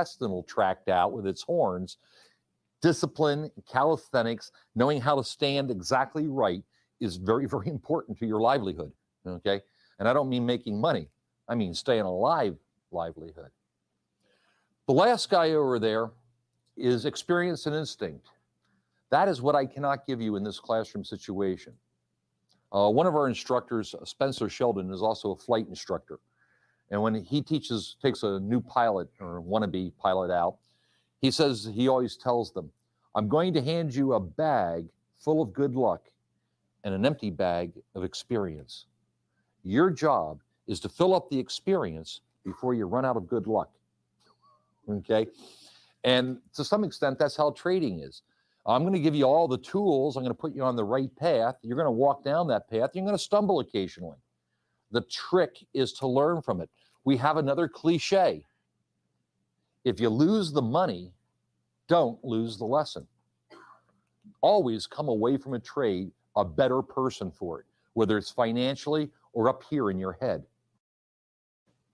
intestinal tract out with its horns. Discipline, calisthenics, knowing how to stand exactly right is very, very important to your livelihood, okay? And I don't mean making money. I mean staying alive livelihood. The last guy over there is experience and instinct. That is what I cannot give you in this classroom situation. One of our instructors, Spencer Sheldon, is also a flight instructor. And when he takes a new pilot or wannabe pilot out, he says, he always tells them, I'm going to hand you a bag full of good luck and an empty bag of experience. Your job is to fill up the experience before you run out of good luck, okay? And to some extent, that's how trading is. I'm going to give you all the tools. I'm going to put you on the right path. You're going to walk down that path. You're going to stumble occasionally. The trick is to learn from it. We have another cliche. If you lose the money, don't lose the lesson. Always come away from a trade a better person for it, whether it's financially or up here in your head.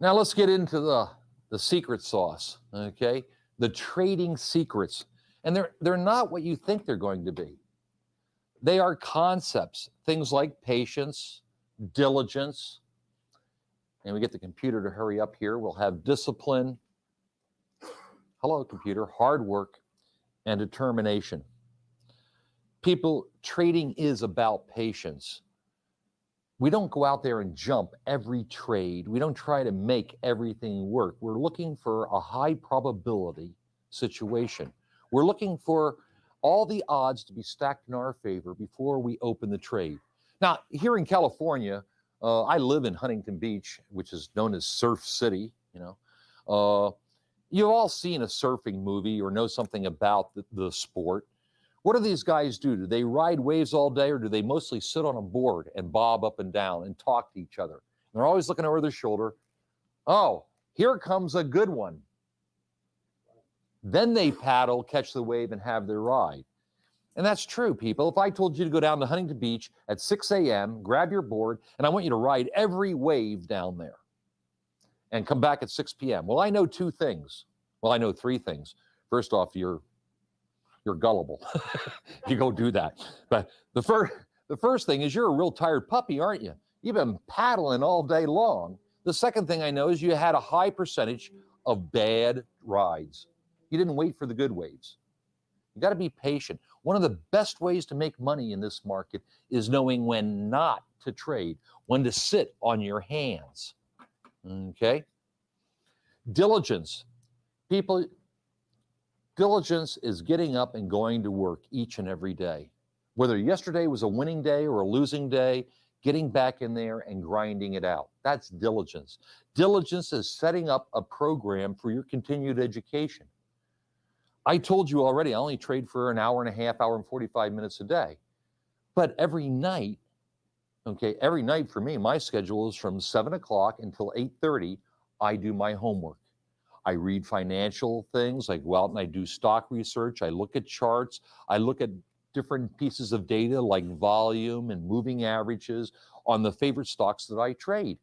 Now let's get into the secret sauce, okay? The trading secrets. And they're not what you think they're going to be. They are concepts, things like patience, diligence, and we get the computer to hurry up here. We'll have discipline, hello computer, hard work, and determination. People, trading is about patience. We don't go out there and jump every trade. We don't try to make everything work. We're looking for a high probability situation. We're looking for all the odds to be stacked in our favor before we open the trade. Now, here in California, I live in Huntington Beach, which is known as Surf City, you know. You've all seen a surfing movie or know something about the sport. What do these guys do? Do they ride waves all day, or do they mostly sit on a board and bob up and down and talk to each other? And they're always looking over their shoulder. Oh, here comes a good one. Then they paddle, catch the wave, and have their ride. And that's true, people. If I told you to go down to Huntington Beach at 6 a.m., grab your board, and I want you to ride every wave down there and come back at 6 p.m. Well, I know two things. Well, I know three things. First off, you're gullible. You go do that. But the first thing is you're a real tired puppy, aren't you? You've been paddling all day long. The second thing I know is you had a high percentage of bad rides. You didn't wait for the good waves. You got to be patient. One of the best ways to make money in this market is knowing when not to trade, when to sit on your hands. Okay? Diligence. People, Diligence is getting up and going to work each and every day. Whether yesterday was a winning day or a losing day, getting back in there and grinding it out. That's diligence. Diligence is setting up a program for your continued education. I told you already, I only trade for an hour and a half, hour and 45 minutes a day. But every night, okay, every night for me, my schedule is from 7 o'clock until 8:30, I do my homework. I read financial things, I go out and I do stock research, I look at charts, I look at different pieces of data like volume and moving averages on the favorite stocks that I trade.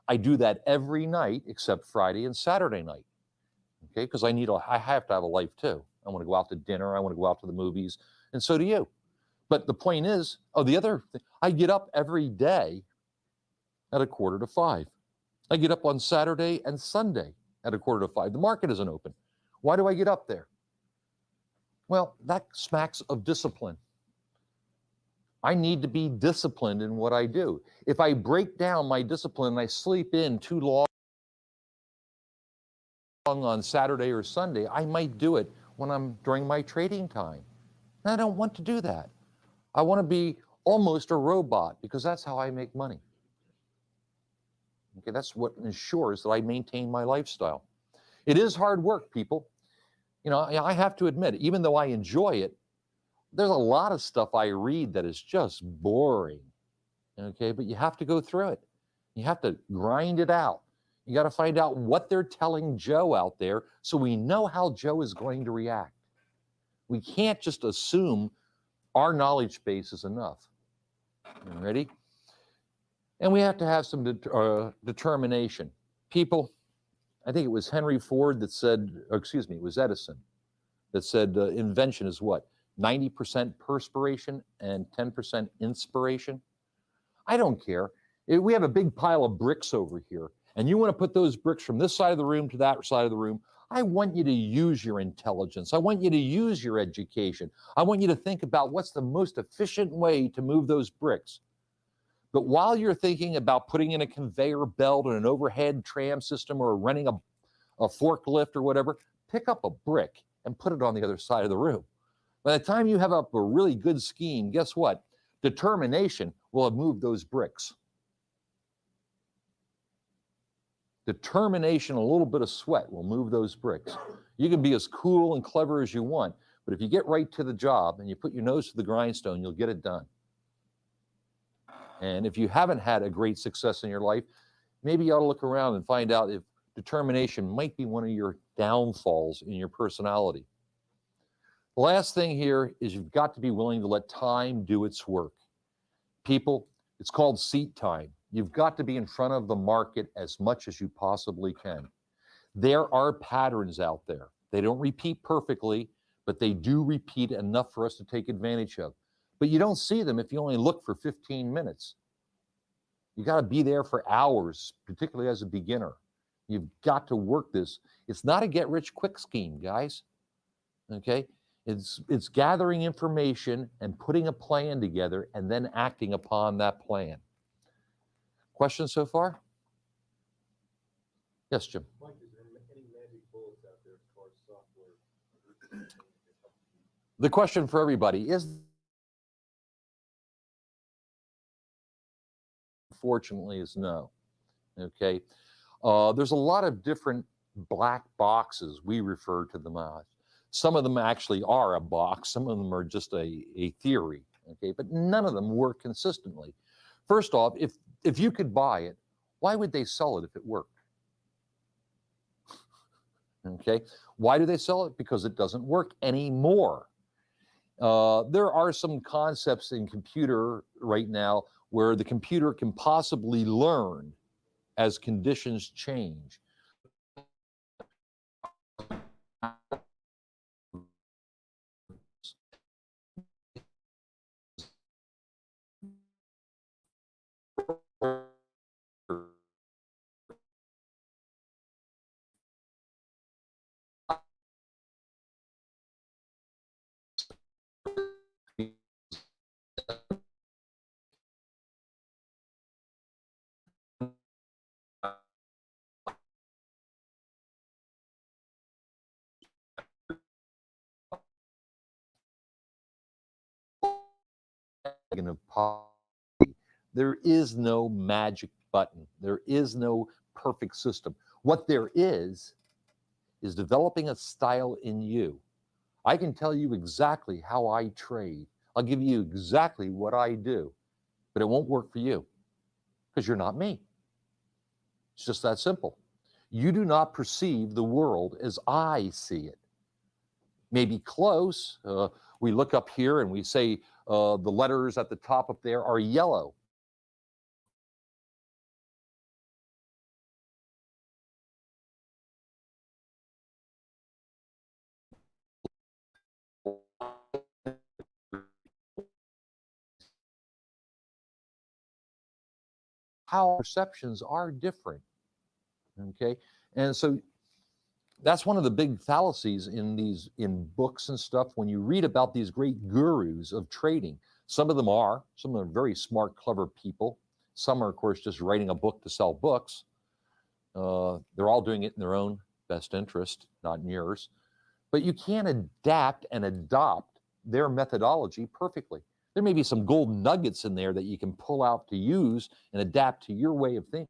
I do that every night except Friday and Saturday night, okay? Because I have to have a life too. I want to go out to dinner, I want to go out to the movies, and so do you. But the point is, the other thing, I get up every day at 4:45. I get up on Saturday and Sunday at 4:45. The market isn't open. Why do I get up there? Well, that smacks of discipline. I need to be disciplined in what I do. If I break down my discipline and I sleep in too long on Saturday or Sunday, I might do it when I'm during my trading time. And I don't want to do that. I want to be almost a robot because that's how I make money. Okay, that's what ensures that I maintain my lifestyle. It is hard work, people. You know, I have to admit, even though I enjoy it, there's a lot of stuff I read that is just boring. Okay, but you have to go through it. You have to grind it out. You got to find out what they're telling Joe out there so we know how Joe is going to react. We can't just assume our knowledge base is enough. Ready? And we have to have some determination. People, I think it was Henry Ford that said, or excuse me, it was Edison that said invention is what? 90% perspiration and 10% inspiration? I don't care. If we have a big pile of bricks over here, and you want to put those bricks from this side of the room to that side of the room, I want you to use your intelligence. I want you to use your education. I want you to think about what's the most efficient way to move those bricks. But while you're thinking about putting in a conveyor belt and an overhead tram system or renting a forklift or whatever, pick up a brick and put it on the other side of the room. By the time you have up a really good scheme, guess what? Determination will have moved those bricks. Determination, a little bit of sweat will move those bricks. You can be as cool and clever as you want, but if you get right to the job and you put your nose to the grindstone, you'll get it done. And if you haven't had a great success in your life, maybe you ought to look around and find out if determination might be one of your downfalls in your personality. The last thing here is you've got to be willing to let time do its work. People, it's called seat time. You've got to be in front of the market as much as you possibly can. There are patterns out there. They don't repeat perfectly, but they do repeat enough for us to take advantage of. But you don't see them if you only look for 15 minutes. You got to be there for hours, particularly as a beginner. You've got to work this. It's not a get-rich-quick scheme, guys. Okay? It's gathering information and putting a plan together and then acting upon that plan. Questions so far? Yes, Jim. Mike, is there any magic bullets out there as far as software? The question for everybody is, unfortunately, is no. Okay? There's a lot of different black boxes, we refer to them as. Some of them actually are a box. Some of them are just a theory. Okay? But none of them work consistently. First off, if you could buy it, why would they sell it if it worked? Okay? Why do they sell it? Because it doesn't work anymore. There are some concepts in computer right now where the computer can possibly learn as conditions change. of poverty. There is no magic button. There is no perfect system. What there is developing a style in you. I can tell you exactly how I trade. I'll give you exactly what I do, but it won't work for you because you're not me. It's just that simple. You do not perceive the world as I see it. Maybe close. We look up here and we say the letters at the top up there are yellow. How perceptions are different. Okay. And so that's one of the big fallacies in books and stuff. When you read about these great gurus of trading, some of them are very smart, clever people. Some are, of course, just writing a book to sell books. They're all doing it in their own best interest, not in yours. But you can't adapt and adopt their methodology perfectly. There may be some golden nuggets in there that you can pull out to use and adapt to your way of thinking.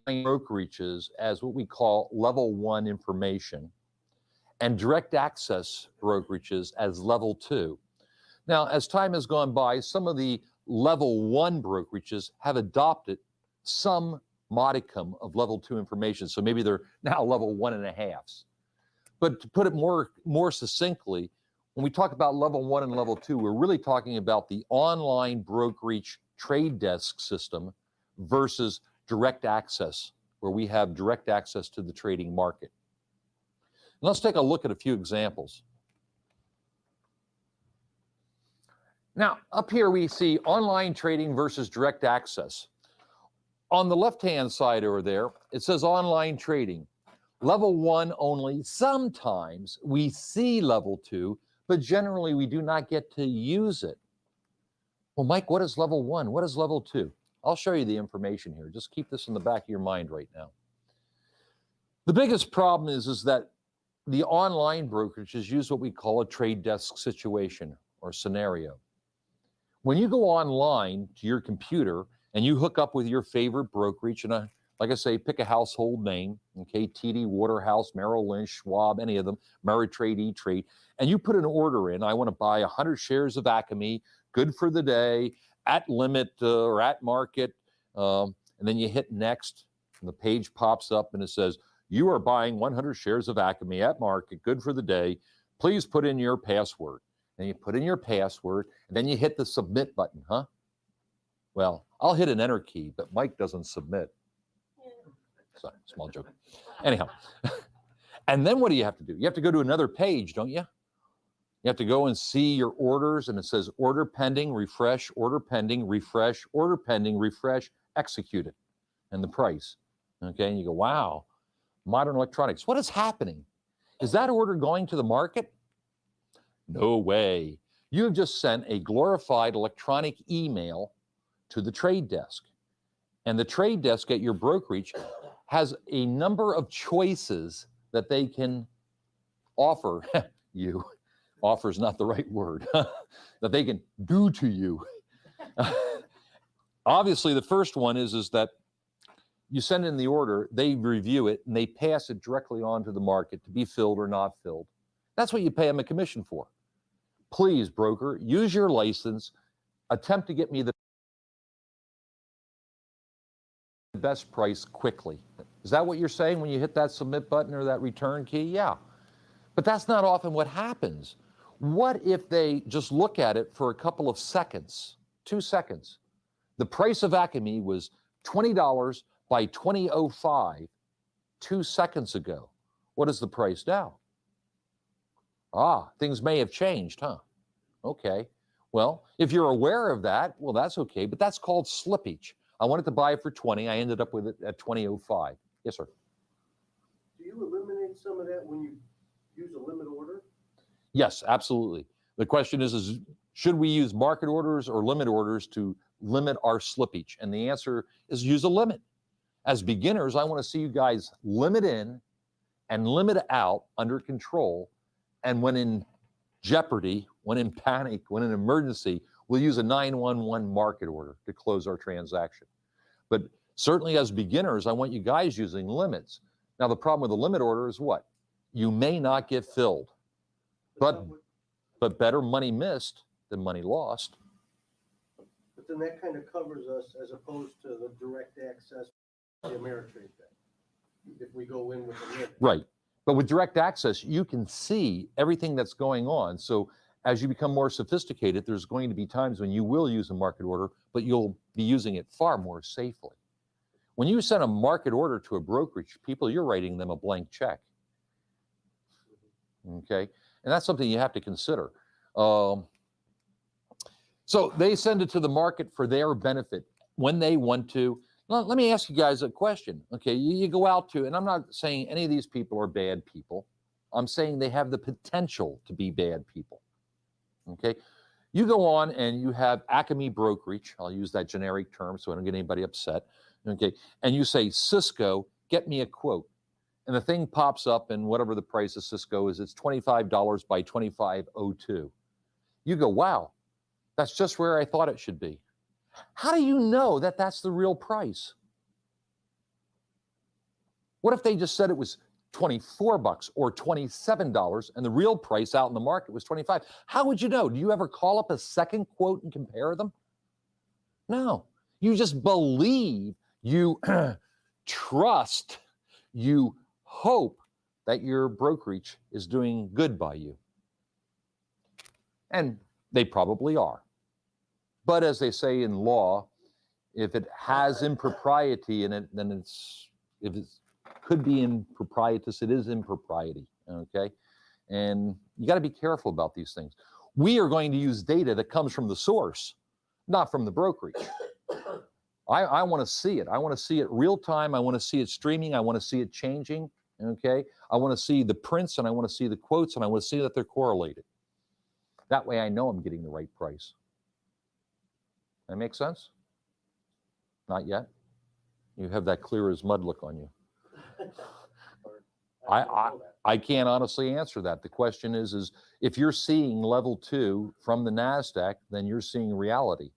Brokerages as what we call level 1 information and direct access brokerages as level 2. Now, as time has gone by, some of the level 1 brokerages have adopted some modicum of level 2 information. So maybe they're now level 1.5. But to put it more succinctly, when we talk about level 1 and level 2, we're really talking about the online brokerage trade desk system versus direct access, where we have direct access to the trading market. And let's take a look at a few examples. Now, up here we see online trading versus direct access. On the left-hand side over there, it says online trading. Level 1 only. Sometimes we see level 2, but generally we do not get to use it. Well, Mike, what is level 1? What is level 2? I'll show you the information here. Just keep this in the back of your mind right now. The biggest problem is that the online brokerages use what we call a trade desk situation or scenario. When you go online to your computer and you hook up with your favorite brokerage, and like I say, pick a household name, okay, TD, Waterhouse, Merrill Lynch, Schwab, any of them, Ameritrade, E-Trade, and you put an order in. I want to buy 100 shares of Acme, good for the day, at limit or at market, and then you hit next, and the page pops up and it says, you are buying 100 shares of Acme at market, good for the day. Please put in your password. And you put in your password, and then you hit the submit button, huh? Well, I'll hit an enter key, but Mike doesn't submit. Sorry, small joke. Anyhow, and then what do you have to do? You have to go to another page, don't you? You have to go and see your orders, and it says order pending, refresh, order pending, refresh, order pending, refresh, executed, and the price. Okay, and you go, wow, modern electronics. What is happening? Is that order going to the market? No way. You have just sent a glorified electronic email to the trade desk. And the trade desk at your brokerage has a number of choices that they can offer you. Offer is not the right word. That they can do to you. Obviously, the first one is that you send in the order, they review it, and they pass it directly on to the market to be filled or not filled. That's what you pay them a commission for. Please, broker, use your license, attempt to get me the best price quickly. Is that what you're saying when you hit that submit button or that return key? Yeah. But that's not often what happens. What if they just look at it for a couple of seconds, 2 seconds? The price of Acme was $20 by 20:05 2 seconds ago. What is the price now? Ah, things may have changed, huh? Okay. Well, if you're aware of that, well, that's okay, but that's called slippage. I wanted to buy it for 20. I ended up with it at 20:05. Yes, sir. Do you eliminate some of that when you use a limit order? Yes, absolutely. The question is should we use market orders or limit orders to limit our slippage? And the answer is use a limit. As beginners, I want to see you guys limit in and limit out under control. And when in jeopardy, when in panic, when in emergency, we'll use a 911 market order to close our transaction. But certainly as beginners, I want you guys using limits. Now, the problem with a limit order is what? You may not get filled, but better money missed than money lost. But then that kind of covers us as opposed to the direct access, the Ameritrade thing, if we go in with a limit. Right. But with direct access, you can see everything that's going on. So as you become more sophisticated, there's going to be times when you will use a market order, but you'll be using it far more safely. When you send a market order to a brokerage, people, you're writing them a blank check. Okay? And that's something you have to consider. So they send it to the market for their benefit when they want to. Let me ask you guys a question. Okay, you go out to, and I'm not saying any of these people are bad people. I'm saying they have the potential to be bad people. Okay, you go on and you have Acme brokerage. I'll use that generic term so I don't get anybody upset. Okay, and you say, Cisco, get me a quote. And the thing pops up, and whatever the price of Cisco is, it's $25 by 25:02. You go, wow, that's just where I thought it should be. How do you know that that's the real price? What if they just said it was $24 or $27 and the real price out in the market was $25? How would you know? Do you ever call up a second quote and compare them? No. You just believe, you trust, you hope that your brokerage is doing good by you. And they probably are. But as they say in law, if it has impropriety in it, then if it could be improprietous, it is impropriety, okay? And you got to be careful about these things. We are going to use data that comes from the source, not from the brokerage. I want to see it. I want to see it real time. I want to see it streaming. I want to see it changing, okay? I want to see the prints, and I want to see the quotes, and I want to see that they're correlated. That way I know I'm getting the right price. That make sense? Not yet? You have that clear as mud look on you. I can't honestly answer that. The question is if you're seeing level 2 from the NASDAQ, then you're seeing reality,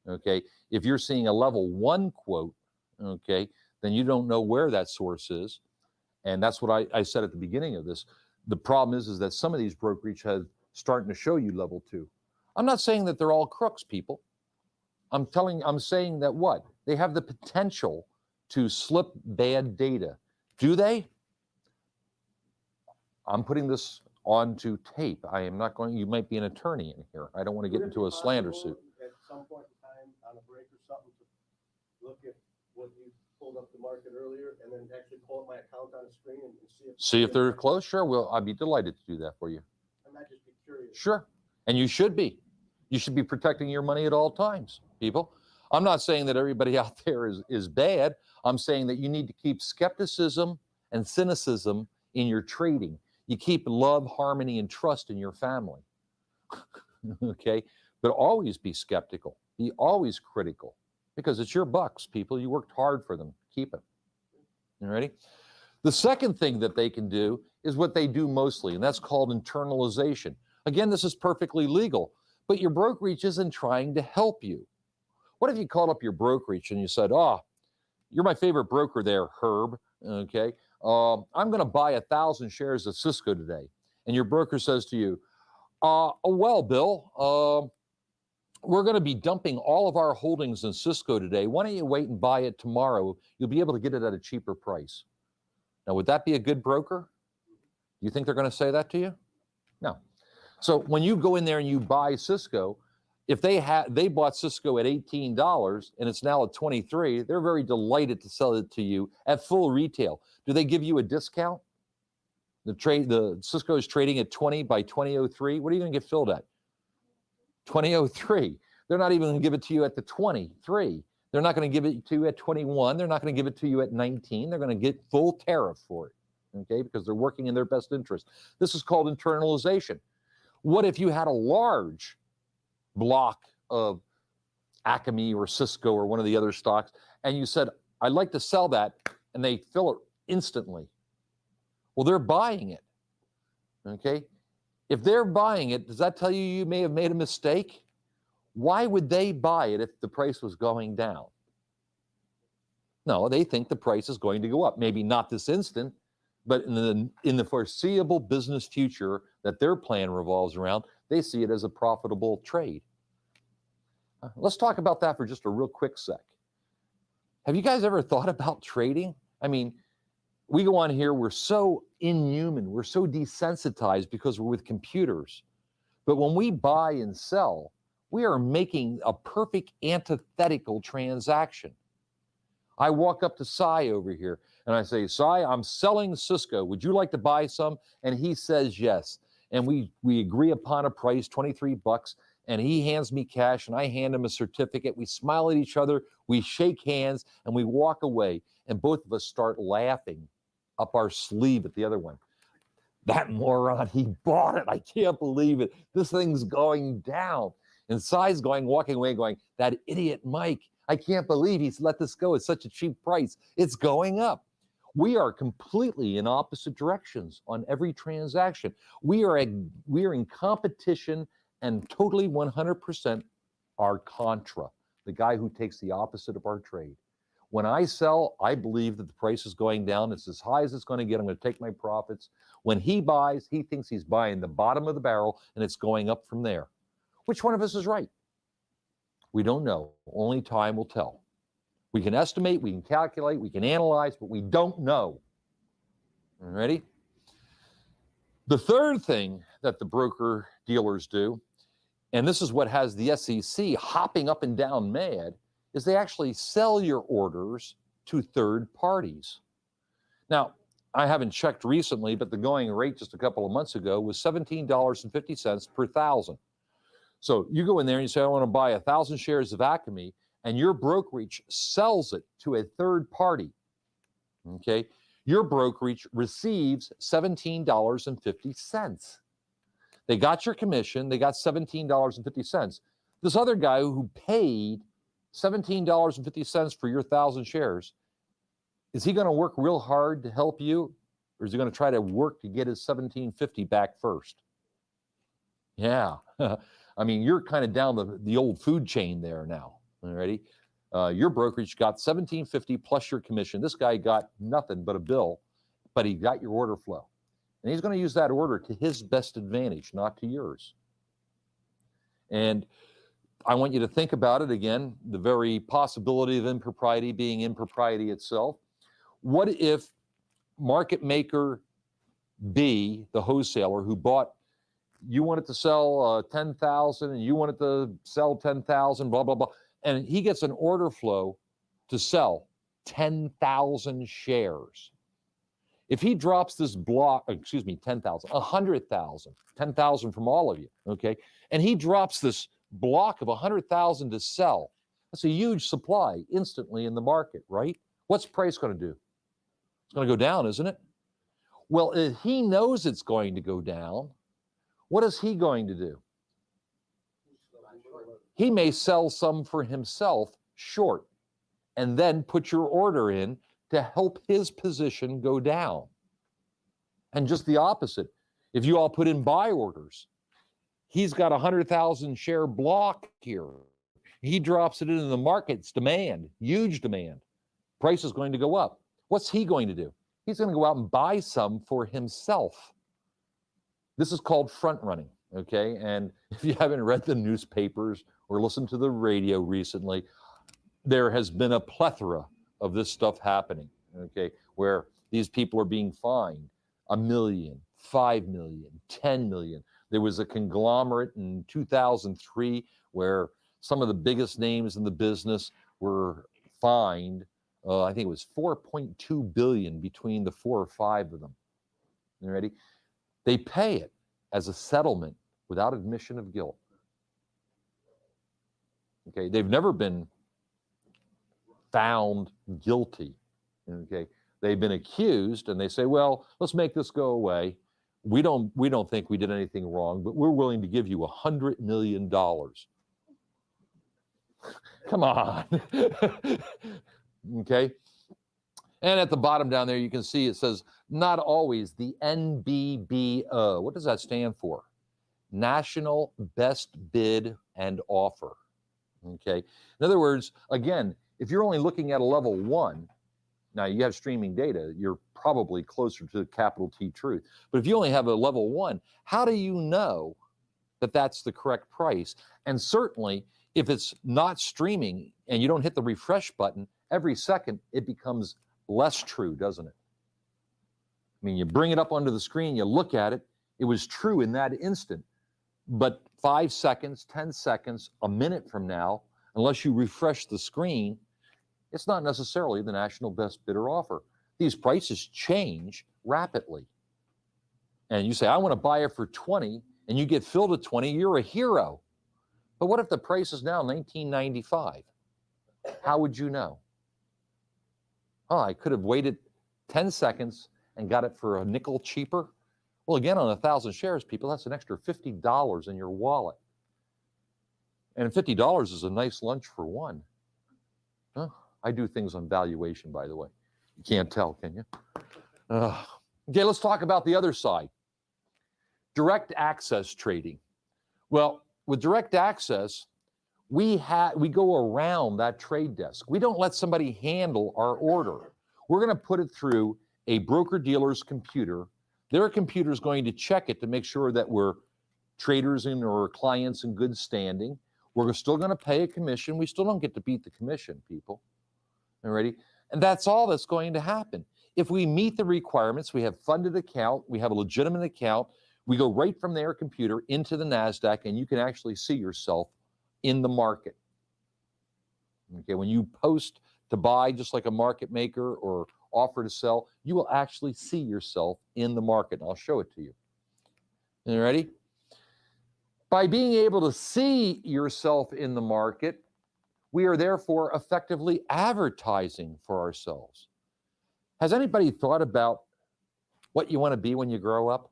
okay? If you're seeing a level 1 quote, okay, then you don't know where that source is. And that's what I said at the beginning of this. The problem is that some of these brokerage have starting to show you level 2. I'm not saying that they're all crooks, people. I'm saying that what? They have the potential to slip bad data. Do they? I'm putting this onto tape. I am not going, you might be an attorney in here. I don't want to get into a slander suit. At some point in time on a break or something to look at what you pulled up the market earlier and then actually pull up my account on the screen and see if they're close? Sure, well, I'd be delighted to do that for you. I might just be curious. Sure, and you should be. You should be protecting your money at all times, people. I'm not saying that everybody out there is bad. I'm saying that you need to keep skepticism and cynicism in your trading. You keep love, harmony, and trust in your family, okay? But always be skeptical. Be always critical. because it's your bucks, people. You worked hard for them. Keep it. You ready? The second thing that they can do is what they do mostly, and that's called internalization. Again, this is perfectly legal, but your brokerage isn't trying to help you. What if you called up your brokerage and you said, oh, you're my favorite broker there, Herb, okay? I'm going to buy 1,000 shares of Cisco today. And your broker says to you, well, Bill, we're going to be dumping all of our holdings in Cisco today. Why don't you wait and buy it tomorrow? You'll be able to get it at a cheaper price. Now, would that be a good broker? Do you think they're going to say that to you? No. So when you go in there and you buy Cisco, if they bought Cisco at $18 and it's now at $23, they're very delighted to sell it to you at full retail. Do they give you a discount? The Cisco is trading at 20 by 2003. What are you going to get filled at? 2003. They're not even going to give it to you at the 23. They're not going to give it to you at 21. They're not going to give it to you at 19. They're going to get full tariff for it, okay, because they're working in their best interest. This is called internalization. What if you had a large block of Acme or Cisco or one of the other stocks, and you said, I'd like to sell that, and they fill it instantly? Well, they're buying it, okay? If they're buying it, does that tell you you may have made a mistake? Why would they buy it if the price was going down? No, they think the price is going to go up. Maybe not this instant, but in the foreseeable business future that their plan revolves around, they see it as a profitable trade. Let's talk about that for just a real quick sec. Have you guys ever thought about trading? I mean, we go on here, we're so inhuman, we're so desensitized because we're with computers. But when we buy and sell, we are making a perfect antithetical transaction. I walk up to Cy over here and I say, Cy, I'm selling Cisco. Would you like to buy some? And he says yes. And we agree upon a price, 23 bucks, and he hands me cash and I hand him a certificate. We smile at each other, we shake hands, and we walk away. And both of us start laughing up our sleeve at the other one. That moron, he bought it. I can't believe it. This thing's going down. And Cy's walking away going, that idiot Mike, I can't believe he's let this go at such a cheap price. It's going up. We are completely in opposite directions on every transaction. We are in competition and totally 100% are contra, the guy who takes the opposite of our trade. When I sell, I believe that the price is going down. It's as high as it's going to get. I'm going to take my profits. When he buys, he thinks he's buying the bottom of the barrel and it's going up from there. Which one of us is right? We don't know. Only time will tell. We can estimate, we can calculate, we can analyze, but we don't know. Ready? The third thing that the broker dealers do, and this is what has the SEC hopping up and down mad, is they actually sell your orders to third parties. Now, I haven't checked recently, but the going rate just a couple of months ago was $17.50 per thousand. So you go in there and you say, I want to buy 1,000 shares of Acme, and your brokerage sells it to a third party, okay? Your brokerage receives $17.50. They got your commission, they got $17.50. This other guy who paid $17.50 for your 1,000 shares, is he going to work real hard to help you, or is he going to try to work to get his $17.50 back first? Yeah. I mean, you're kind of down the old food chain there now. Alrighty? Your brokerage got $17.50 plus your commission. This guy got nothing but a bill, but he got your order flow. And he's going to use that order to his best advantage, not to yours. And I want you to think about it again, the very possibility of impropriety being impropriety itself. What if market maker B, the wholesaler who bought, you wanted to sell 10,000 and you wanted to sell 10,000, blah, blah, blah. And he gets an order flow to sell 10,000 shares. If he drops this block, 10,000, 100,000, 10,000 from all of you, okay? And he drops this block of 100,000 to sell. That's a huge supply instantly in the market, right? What's price going to do? It's going to go down, isn't it? Well, if he knows it's going to go down, what is he going to do? He may sell some for himself short. and then put your order in to help his position go down. And just the opposite, if you all put in buy orders, he's got 100,000 share block here. He drops it into the market's demand, huge demand. Price is going to go up. What's he going to do? He's going to go out and buy some for himself. This is called front running, okay? And if you haven't read the newspapers or listened to the radio recently, there has been a plethora of this stuff happening, okay? Where these people are being fined $1 million, $5 million, $10 million. There was a conglomerate in 2003 where some of the biggest names in the business were fined. I think it was $4.2 billion between the 4 or 5 of them. You ready? They pay it as a settlement without admission of guilt. Okay, they've never been found guilty. Okay, they've been accused, and they say, "Well, let's make this go away. We don't think we did anything wrong, but we're willing to give you $100 million." Come on. Okay. And at the bottom down there, you can see it says, not always, the NBBO. What does that stand for? National Best Bid and Offer. Okay. In other words, again, if you're only looking at a level 1, now you have streaming data, you're probably closer to capital T truth. But if you only have a level 1, how do you know that that's the correct price? And certainly, if it's not streaming and you don't hit the refresh button, every second it becomes less true, doesn't it? I mean, you bring it up onto the screen, you look at it, it was true in that instant. But 5 seconds, 10 seconds, a minute from now, unless you refresh the screen, it's not necessarily the national best bid or offer. These prices change rapidly. And you say, I want to buy it for 20, and you get filled at 20, you're a hero. But what if the price is now $19.95? How would you know? Oh, I could have waited 10 seconds and got it for a nickel cheaper. Well, again, on 1,000 shares, people, that's an extra $50 in your wallet. And $50 is a nice lunch for one. Huh? I do things on valuation, by the way. You can't tell, can you? Okay, let's talk about the other side. Direct access trading. Well, with direct access, we go around that trade desk. We don't let somebody handle our order. We're going to put it through a broker-dealer's computer. Their computer is going to check it to make sure that we're traders in or clients in good standing. We're still going to pay a commission. We still don't get to beat the commission, people. Alrighty? And that's all that's going to happen. If we meet the requirements, we have funded account, we have a legitimate account, we go right from their computer into the NASDAQ, and you can actually see yourself in the market. Okay, when you post to buy, just like a market maker, or offer to sell, you will actually see yourself in the market. And I'll show it to you. You ready? By being able to see yourself in the market, we are therefore effectively advertising for ourselves. Has anybody thought about what you want to be when you grow up?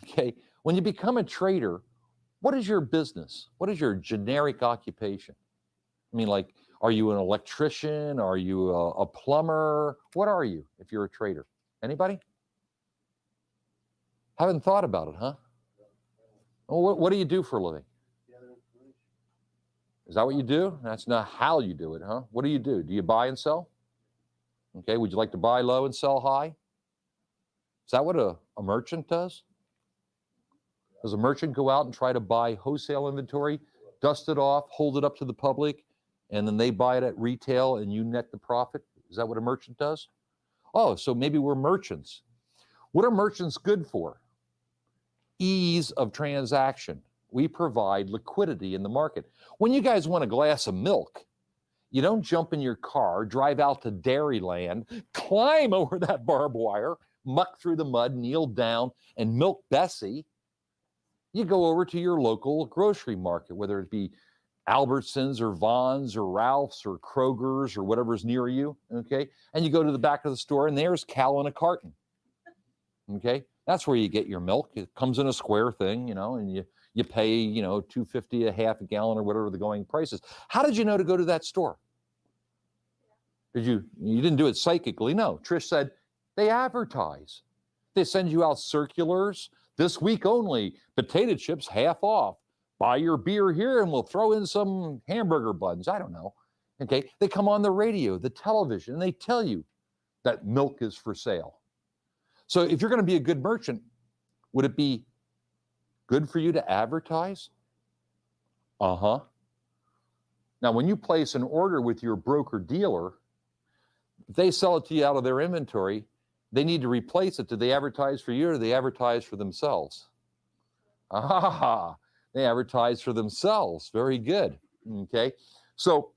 Okay, when you become a trader, what is your business? What is your generic occupation? I mean, like, are you an electrician? Are you a plumber? What are you if you're a trader? Anybody? Haven't thought about it, huh? Well, what do you do for a living? Is that what you do? That's not how you do it, huh? What do? Do you buy and sell? Okay, would you like to buy low and sell high? Is that what a merchant does? Does a merchant go out and try to buy wholesale inventory, dust it off, hold it up to the public, and then they buy it at retail and you net the profit? Is that what a merchant does? Oh, so maybe we're merchants. What are merchants good for? Ease of transaction. We provide liquidity in the market. When you guys want a glass of milk, you don't jump in your car, drive out to Dairyland, climb over that barbed wire, muck through the mud, kneel down, and milk Bessie. You go over to your local grocery market, whether it be Albertsons or Vons or Ralph's or Kroger's or whatever's near you, okay? And you go to the back of the store, and there's Cal in a carton, okay? That's where you get your milk. It comes in a square thing, you know, and you pay, you know, $2.50 a half a gallon or whatever the going price is. How did you know to go to that store? You didn't do it psychically. No, Trish said they advertise. They send you out circulars. This week only, potato chips half off. Buy your beer here and we'll throw in some hamburger buns. I don't know. Okay. They come on the radio, the television, and they tell you that milk is for sale. So if you're going to be a good merchant, would it be good for you to advertise? Uh-huh. Now, when you place an order with your broker dealer, if they sell it to you out of their inventory, they need to replace it. Do they advertise for you or do they advertise for themselves? Ah, they advertise for themselves. Very good. Okay. So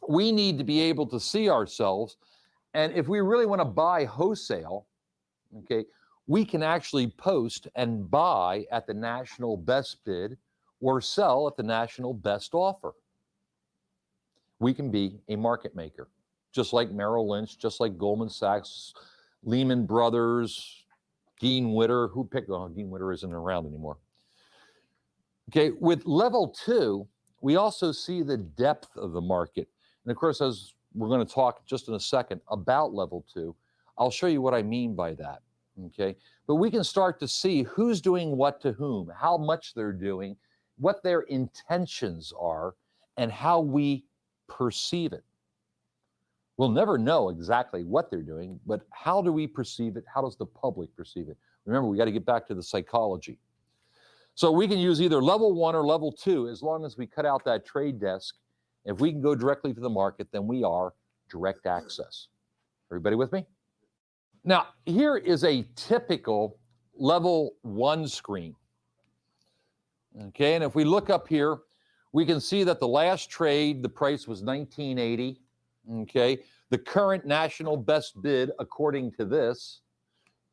we need to be able to see ourselves. And if we really want to buy wholesale, okay, we can actually post and buy at the national best bid or sell at the national best offer. We can be a market maker, just like Merrill Lynch, just like Goldman Sachs, Lehman Brothers, Dean Witter. Who picked? Oh, Dean Witter isn't around anymore. Okay, with level 2, we also see the depth of the market. And of course, as we're going to talk just in a second about level 2, I'll show you what I mean by that. Okay, but we can start to see who's doing what to whom, how much they're doing, what their intentions are, and how we perceive it. We'll never know exactly what they're doing, but how do we perceive it? How does the public perceive it? Remember, we got to get back to the psychology. So we can use either level 1 or level 2 as long as we cut out that trade desk. If we can go directly to the market, then we are direct access. Everybody with me? Now, here is a typical level 1 screen. Okay, and if we look up here, we can see that the last trade, the price was $19.80. Okay, the current national best bid, according to this,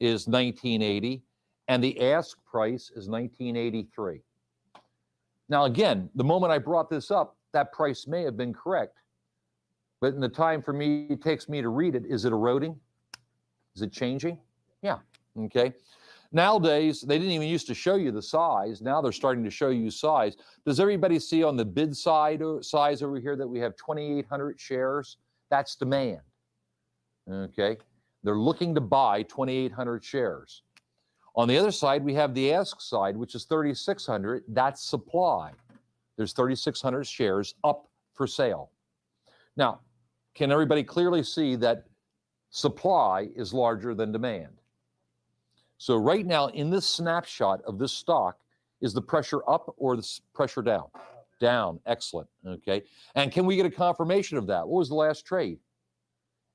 is $19.80, and the ask price is $19.83. Now, again, the moment I brought this up, that price may have been correct, but in the time for me, it takes me to read it, is it eroding? Is it changing? Yeah, okay. Nowadays, they didn't even used to show you the size. Now they're starting to show you size. Does everybody see on the bid side or size over here that we have 2,800 shares? That's demand. Okay, they're looking to buy 2,800 shares. On the other side, we have the ask side, which is 3,600. That's supply. There's 3,600 shares up for sale. Now, can everybody clearly see that supply is larger than demand? So right now, in this snapshot of this stock, is the pressure up or the pressure down? Down. Excellent. Okay. And can we get a confirmation of that? What was the last trade?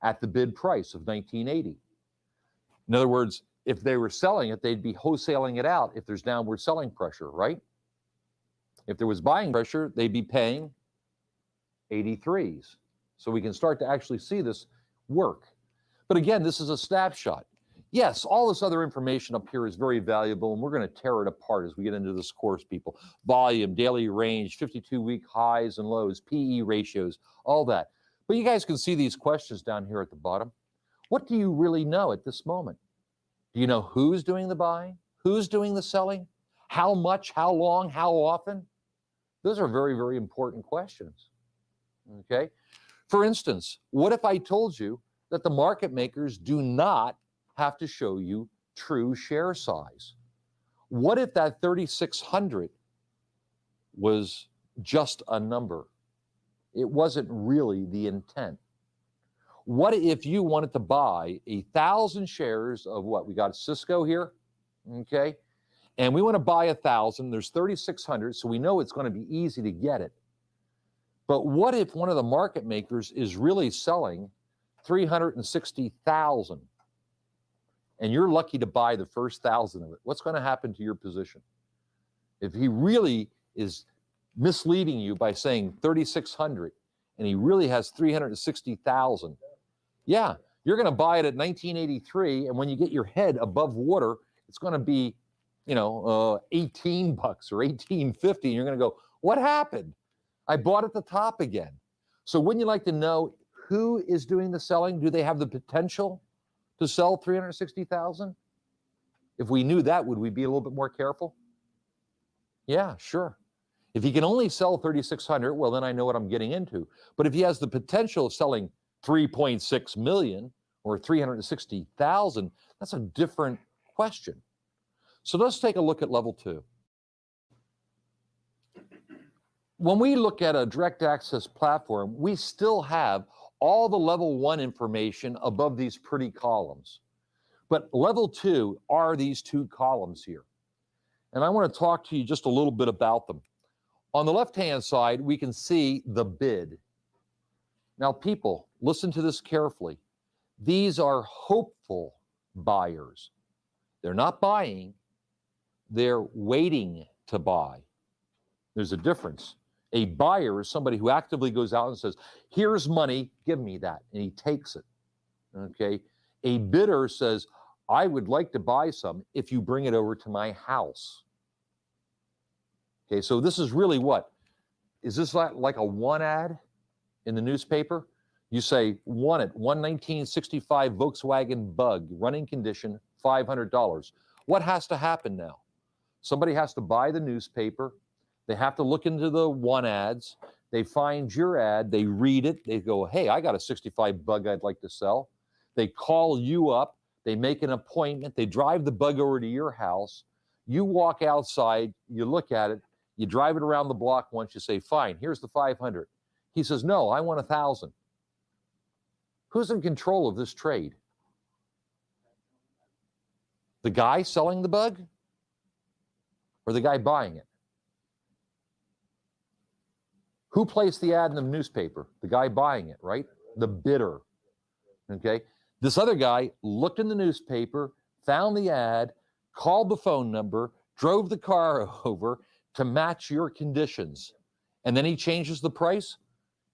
At the bid price of $19.80. In other words, if they were selling it, they'd be wholesaling it out if there's downward selling pressure, right? If there was buying pressure, they'd be paying 83s. So we can start to actually see this work. But again, this is a snapshot. Yes, all this other information up here is very valuable, and we're going to tear it apart as we get into this course, people. Volume, daily range, 52-week highs and lows, PE ratios, all that. But you guys can see these questions down here at the bottom. What do you really know at this moment? Do you know who's doing the buying? Who's doing the selling? How much, how long, how often? Those are very, very important questions. Okay? For instance, what if I told you that the market makers do not have to show you true share size? What if that 3,600 was just a number? It wasn't really the intent. What if you wanted to buy 1,000 shares of what? We got Cisco here, okay? And we want to buy 1,000. There's 3,600, so we know it's going to be easy to get it. But what if one of the market makers is really selling 360,000? And you're lucky to buy the first 1,000 of it. What's going to happen to your position? If he really is misleading you by saying 3,600 and he really has 360,000, yeah, you're going to buy it at 1983, and when you get your head above water, it's going to be, $18 or 18.50, and you're going to go, what happened? I bought at the top again. So wouldn't you like to know who is doing the selling? Do they have the potential to sell 360,000? If we knew that, would we be a little bit more careful? Yeah, sure. If he can only sell 3,600, well, then I know what I'm getting into. But if he has the potential of selling 3.6 million or 360,000, that's a different question. So let's take a look at level 2. When we look at a direct access platform, we still have all the level 1 information above these pretty columns. But level 2 are these 2 columns here. And I want to talk to you just a little bit about them. On the left-hand side, we can see the bid. Now, people, listen to this carefully. These are hopeful buyers. They're not buying, they're waiting to buy. There's a difference. A buyer is somebody who actively goes out and says, here's money, give me that, and he takes it, okay? A bidder says, I would like to buy some if you bring it over to my house. Okay, so this is really what? Is this like a one ad in the newspaper? You say, want it, 1965 Volkswagen Bug, running condition, $500. What has to happen now? Somebody has to buy the newspaper. They have to look into the one ads. They find your ad. They read it. They go, hey, I got a 65 Bug I'd like to sell. They call you up. They make an appointment. They drive the Bug over to your house. You walk outside. You look at it. You drive it around the block once. You say, fine, here's the 500. He says, no, I want 1,000. Who's in control of this trade? The guy selling the Bug or the guy buying it? Who placed the ad in the newspaper? The guy buying it, right? The bidder, okay? This other guy looked in the newspaper, found the ad, called the phone number, drove the car over to match your conditions, and then he changes the price.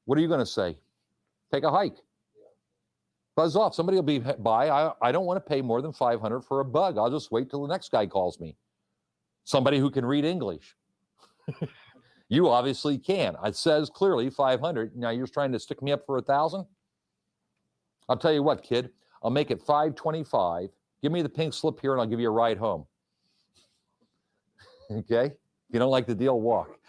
What are you going to say? Take a hike. Buzz off. Somebody will be by. I don't want to pay more than 500 for a Bug. I'll just wait till the next guy calls me. Somebody who can read English. You obviously can. It says clearly 500. Now you're trying to stick me up for 1,000? I'll tell you what, kid. I'll make it 525. Give me the pink slip here and I'll give you a ride home. Okay? If you don't like the deal, walk.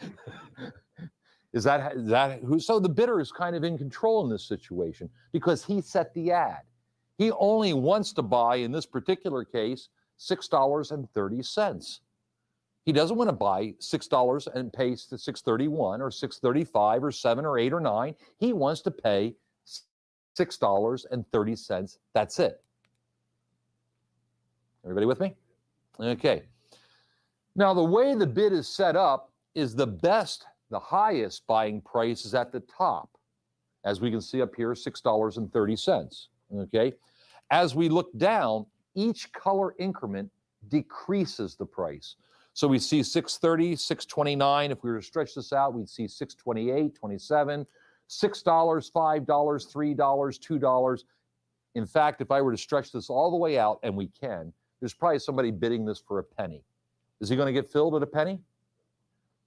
Is that who? So the bidder is kind of in control in this situation because he set the ad. He only wants to buy, in this particular case, $6.30. He doesn't want to buy $6 and pay to $6.31 or $6.35 or $7 or $8 or $9. He wants to pay $6.30. That's it. Everybody with me? Okay. Now, the way the bid is set up is the highest buying price is at the top. As we can see up here, $6.30. Okay. As we look down, each color increment decreases the price. So we see 630, 629. If we were to stretch this out, we'd see 628, 27, $6, $5, $3, $2. In fact, if I were to stretch this all the way out, and we can, there's probably somebody bidding this for a penny. Is he going to get filled at a penny?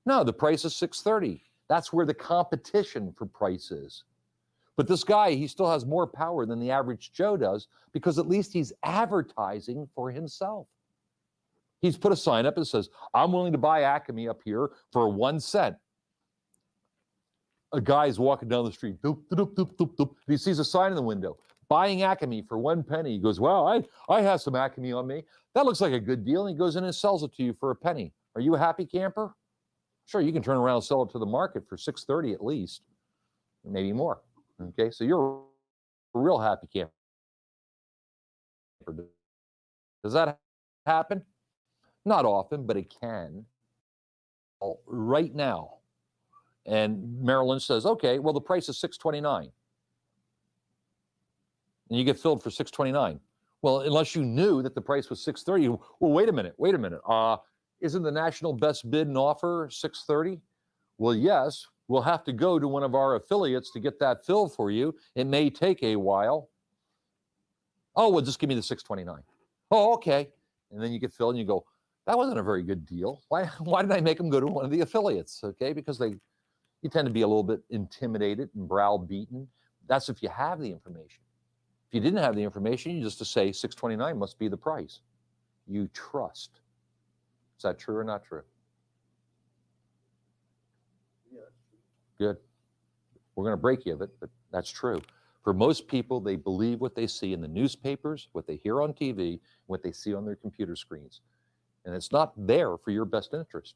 No, the price is 630. That's where the competition for price is. But this guy, he still has more power than the average Joe does because at least he's advertising for himself. He's put a sign up that says, I'm willing to buy Acme up here for 1 cent. A guy's walking down the street. Doop, doop, doop, doop, doop. He sees a sign in the window, buying Acme for 1 penny. He goes, well, I have some Acme on me. That looks like a good deal. And he goes in and sells it to you for a penny. Are you a happy camper? Sure, you can turn around and sell it to the market for $6.30 at least, maybe more. Okay, so you're a real happy camper. Does that happen? Not often, but it can. Right now. And Maryland says, okay, well, the price is $6.29. And you get filled for $6.29. Well, unless you knew that the price was $6.30. Well, wait a minute. Isn't the national best bid and offer $6.30? Well, yes, we'll have to go to one of our affiliates to get that filled for you. It may take a while. Oh, well, just give me the $6.29. Oh, okay. And then you get filled and you go, that wasn't a very good deal. Why did I make them go to one of the affiliates? Okay, because you tend to be a little bit intimidated and browbeaten. That's if you have the information. If you didn't have the information, you just to say $6.29 must be the price. You trust. Is that true or not true? Yeah. Good. We're going to break you of it, but that's true. For most people, they believe what they see in the newspapers, what they hear on TV, what they see on their computer screens. And it's not there for your best interest.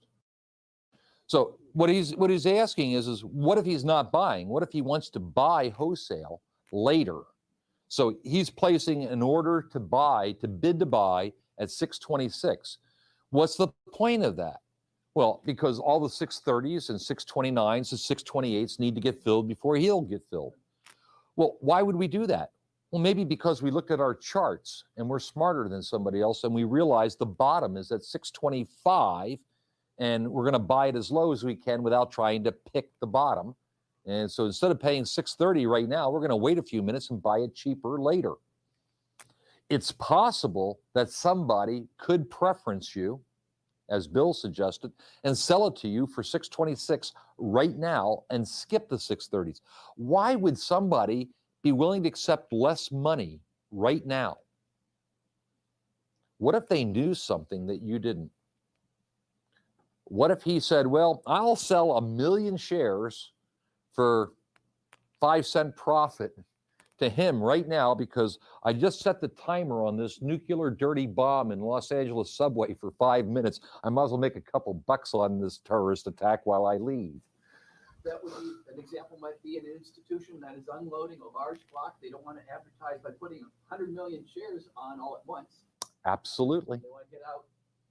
So what he's asking is what if he's not buying? What if he wants to buy wholesale later? So he's placing an order to buy, to bid to buy at 626. What's the point of that? Well, because all the 630s and 629s and 628s need to get filled before he'll get filled. Well, why would we do that? Well, maybe because we looked at our charts and we're smarter than somebody else and we realize the bottom is at 625 and we're going to buy it as low as we can without trying to pick the bottom. And so instead of paying 630 right now, we're going to wait a few minutes and buy it cheaper later. It's possible that somebody could preference you, as Bill suggested, and sell it to you for 626 right now and skip the 630s. Why would somebody be willing to accept less money right now? What if they knew something that you didn't? What if he said, well, I'll sell 1 million shares for 5-cent profit to him right now because I just set the timer on this nuclear dirty bomb in Los Angeles subway for 5 minutes. I might as well make a couple bucks on this terrorist attack while I leave. That would be an example, might be an institution that is unloading a large block. They don't want to advertise by putting 100 million shares on all at once. Absolutely. They want to get out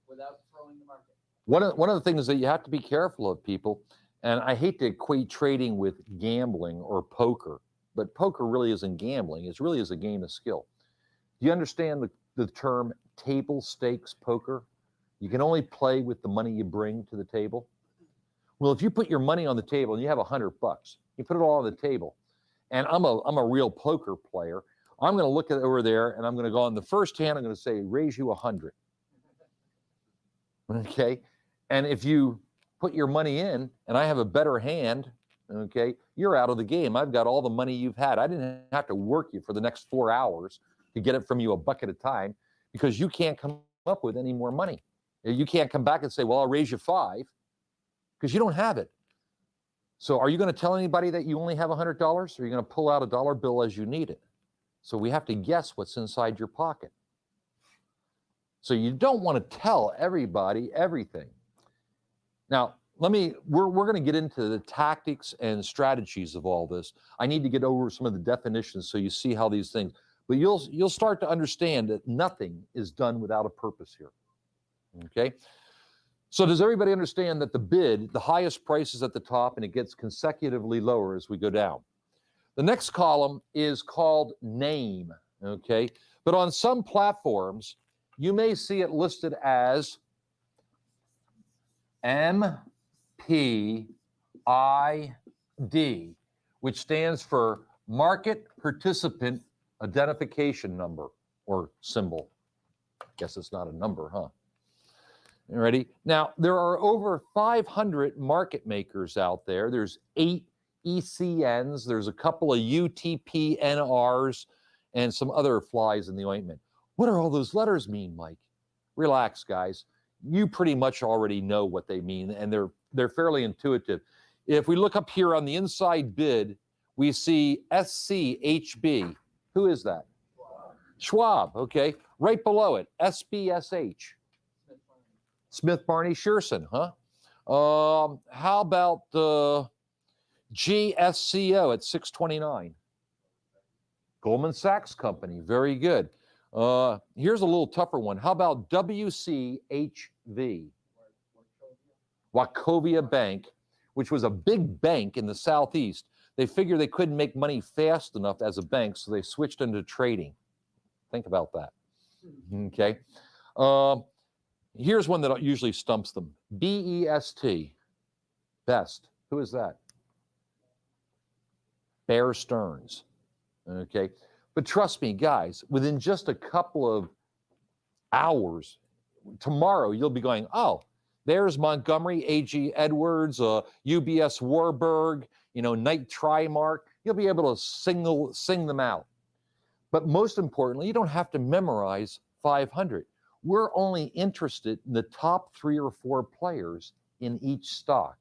without throwing the market. One of the things that you have to be careful of, people, and I hate to equate trading with gambling or poker, but poker really isn't gambling. It really is a game of skill. Do you understand the term table stakes poker? You can only play with the money you bring to the table. Well, if you put your money on the table and you have $100, you put it all on the table, and I'm a real poker player. I'm going to look at over there and I'm going to go on the first hand. I'm going to say, raise you 100. Okay. And if you put your money in and I have a better hand, okay, you're out of the game. I've got all the money you've had. I didn't have to work you for the next 4 hours to get it from you a buck at a time because you can't come up with any more money. You can't come back and say, well, I'll raise you 5 because you don't have it. So are you going to tell anybody that you only have $100 or are you going to pull out a dollar bill as you need it? So we have to guess what's inside your pocket. So you don't want to tell everybody everything. Now, we're going to get into the tactics and strategies of all this. I need to get over some of the definitions so you see how these things, but you'll start to understand that nothing is done without a purpose here. Okay? So does everybody understand that the bid, the highest price is at the top and it gets consecutively lower as we go down? The next column is called name, okay? But on some platforms, you may see it listed as MPID, which stands for Market Participant Identification Number or symbol. Guess it's not a number, huh? You ready? Now, there are over 500 market makers out there. There's 8 ECNs, there's a couple of UTPNRs, and some other flies in the ointment. What do all those letters mean, Mike? Relax, guys. You pretty much already know what they mean, and they're fairly intuitive. If we look up here on the inside bid, we see SCHB. Who is that? Schwab, okay. Right below it, SBSH. Smith Barney Shearson, huh? How about the GSCO at 629? Goldman Sachs Company, very good. Here's a little tougher one. How about WCHV? Wachovia Bank, which was a big bank in the Southeast. They figured they couldn't make money fast enough as a bank, so they switched into trading. Think about that. Okay. Here's one that usually stumps them. BEST. Best. Who is that? Bear Stearns. Okay. But trust me, guys, within just a couple of hours, tomorrow, you'll be going, oh, there's Montgomery, A.G. Edwards, UBS Warburg, Knight Trimark. You'll be able to sing them out. But most importantly, you don't have to memorize 500. We're only interested in the top 3 or 4 players in each stock.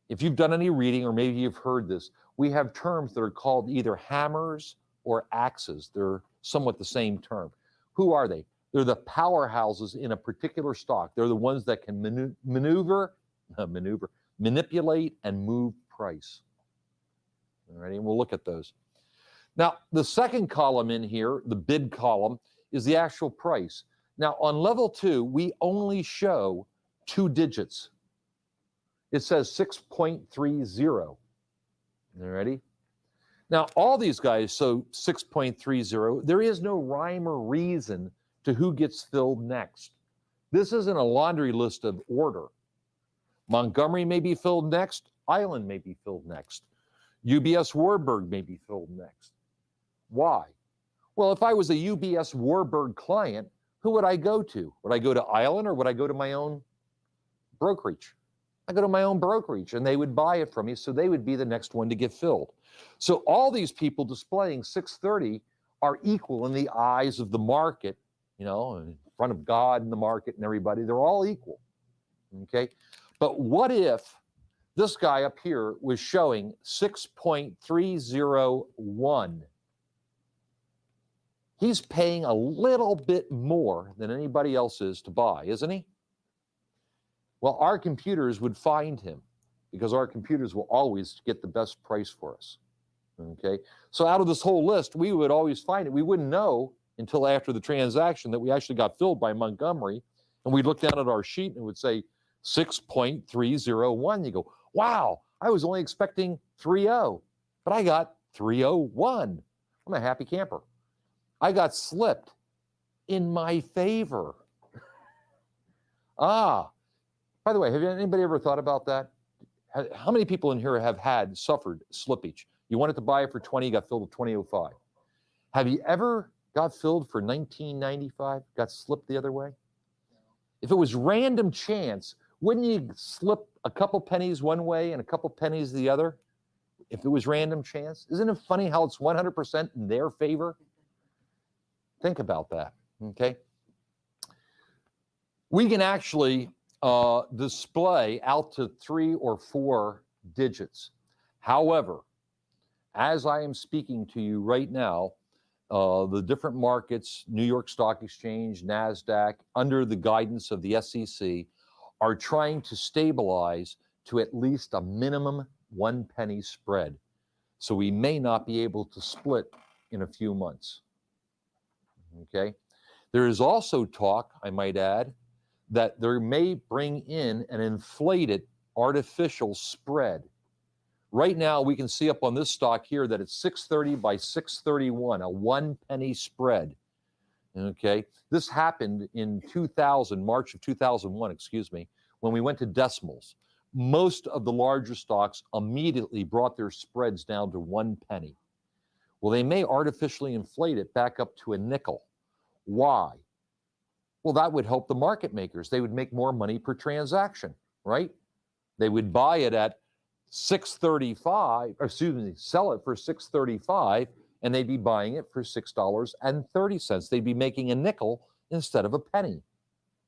If you've done any reading, or maybe you've heard this, we have terms that are called either hammers or axes. They're somewhat the same term. Who are they? They're the powerhouses in a particular stock. They're the ones that can manipulate and move price. All right, and we'll look at those. Now, the second column in here, the bid column, is the actual price. Now, on level 2, we only show 2 digits. It says 6.30. All righty? Now, all these guys show 6.30. There is no rhyme or reason to who gets filled next. This isn't a laundry list of order. Montgomery may be filled next. Island may be filled next. UBS Warburg may be filled next. Why? Well, if I was a UBS Warburg client, who would I go to? Would I go to Island or would I go to my own brokerage? I go to my own brokerage and they would buy it from me, so they would be the next one to get filled. So all these people displaying 630 are equal in the eyes of the market, you know, in front of God and the market and everybody. They're all equal, okay? But what if this guy up here was showing 6.301? He's paying a little bit more than anybody else is to buy, isn't he? Well, our computers would find him because our computers will always get the best price for us, okay? So out of this whole list, we would always find it. We wouldn't know until after the transaction that we actually got filled by Montgomery, and we'd look down at our sheet and it would say 6.301. You go, wow, I was only expecting 3.0, but I got 3.01. I'm a happy camper. I got slipped in my favor. By the way, have anybody ever thought about that? How many people in here have suffered slippage? You wanted to buy it for 20, you got filled at 20.05. Have you ever got filled for 19.95, got slipped the other way? If it was random chance, wouldn't you slip a couple pennies one way and a couple pennies the other? If it was random chance? Isn't it funny how it's 100% in their favor? Think about that, okay? We can actually display out to 3 or 4 digits. However, as I am speaking to you right now, the different markets, New York Stock Exchange, NASDAQ, under the guidance of the SEC, are trying to stabilize to at least a minimum 1 penny spread. So we may not be able to split in a few months. Okay. There is also talk, I might add, that there may bring in an inflated artificial spread. Right now, we can see up on this stock here that it's 630 by 631, a 1 penny spread. Okay. This happened in March of 2001, excuse me, when we went to decimals. Most of the larger stocks immediately brought their spreads down to 1 penny. Well, they may artificially inflate it back up to a nickel. Why? Well, that would help the market makers. They would make more money per transaction, right? They would buy it at 635, or excuse me, sell it for 635, and they'd be buying it for $6.30. They'd be making a nickel instead of a penny.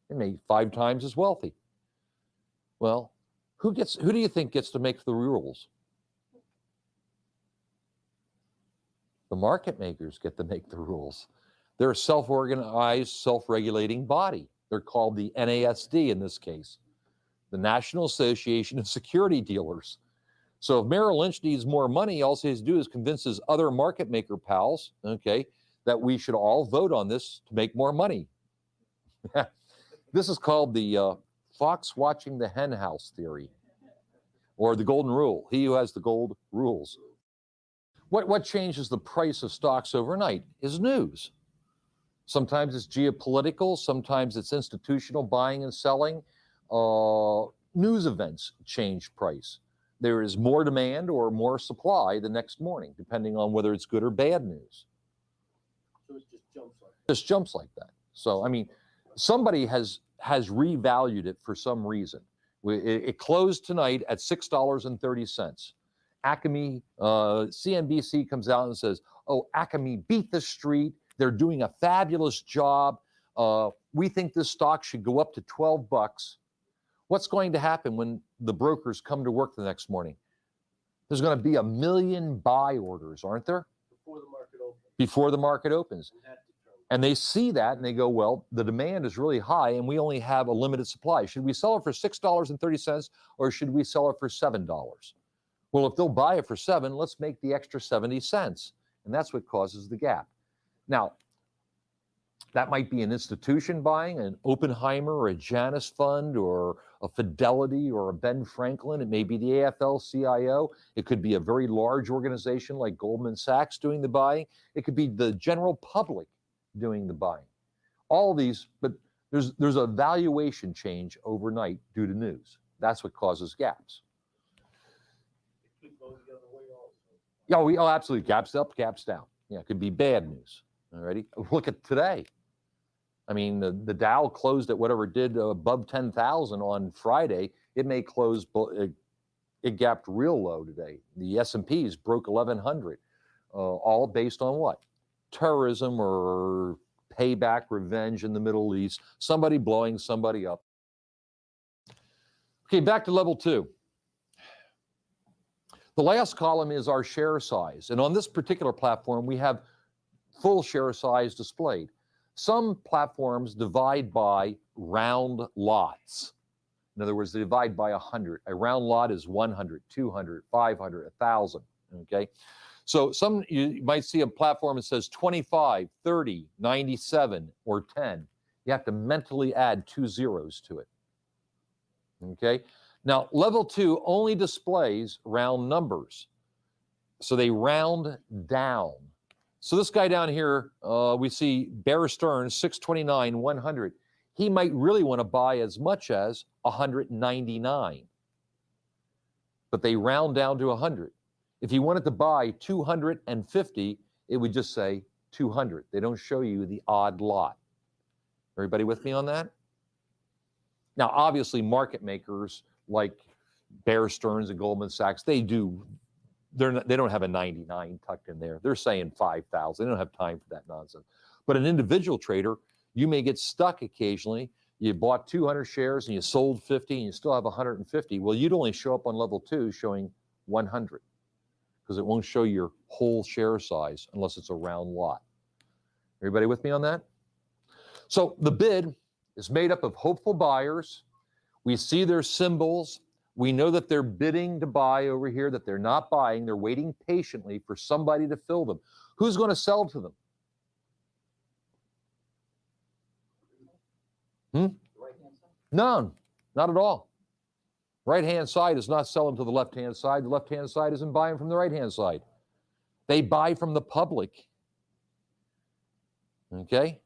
They made 5 times as wealthy. Well, who do you think gets to make the rules? The market makers get to make the rules. They're a self-organized, self-regulating body. They're called the NASD in this case, the National Association of Security Dealers. So if Merrill Lynch needs more money, all he has to do is convince his other market maker pals, okay, that we should all vote on this to make more money. This is called the fox watching the hen house theory, or the golden rule. He who has the gold rules. What changes the price of stocks overnight is news. Sometimes it's geopolitical, sometimes it's institutional buying and selling. News events change price. There is more demand or more supply the next morning, depending on whether it's good or bad news. So it just jumps like that. Just jumps like that. So, I mean, somebody has revalued it for some reason. It closed tonight at $6.30. Acme, CNBC comes out and says, oh, Acme beat the street. They're doing a fabulous job. We think this stock should go up to $12. What's going to happen when the brokers come to work the next morning? There's going to be 1 million buy orders, aren't there? Before the market opens. Before the market opens. And that determines. And they see that and they go, well, the demand is really high and we only have a limited supply. Should we sell it for $6.30 or should we sell it for $7? Well, if they'll buy it for $7, let's make the extra 70 cents. And that's what causes the gap. Now, that might be an institution buying, an Oppenheimer or a Janus fund or a Fidelity or a Ben Franklin. It may be the AFL-CIO. It could be a very large organization like Goldman Sachs doing the buying. It could be the general public doing the buying. All these, but there's a valuation change overnight due to news. That's what causes gaps. It could go the other way also. Yeah, oh, absolutely. Gaps up, gaps down. Yeah, it could be bad news. Alrighty. Look at today. I mean, the Dow closed at whatever it did above 10,000 on Friday. It may close, it gapped real low today. The S&Ps broke 1,100, all based on what? Terrorism or payback, revenge in the Middle East, somebody blowing somebody up. Okay, back to level 2. The last column is our share size. And on this particular platform, we have full share size displayed. Some platforms divide by round lots. In other words, they divide by 100. A round lot is 100, 200, 500, 1,000, okay? So you might see a platform that says 25, 30, 97, or 10. You have to mentally add 2 zeros to it, okay? Now, level 2 only displays round numbers. So they round down. So this guy down here, we see Bear Stearns, 629, 100. He might really want to buy as much as 199. But they round down to 100. If he wanted to buy 250, it would just say 200. They don't show you the odd lot. Everybody with me on that? Now, obviously, market makers like Bear Stearns and Goldman Sachs, they don't have a 99 tucked in there. They're saying 5,000. They don't have time for that nonsense. But an individual trader, you may get stuck occasionally. You bought 200 shares and you sold 50 and you still have 150. Well, you'd only show up on level 2 showing 100 because it won't show your whole share size unless it's a round lot. Everybody with me on that? So the bid is made up of hopeful buyers. We see their symbols. We know that they're bidding to buy over here, that they're not buying. They're waiting patiently for somebody to fill them. Who's going to sell to them? None, not at all. Right-hand side is not selling to the left-hand side. The left-hand side isn't buying from the right-hand side. They buy from the public. Okay?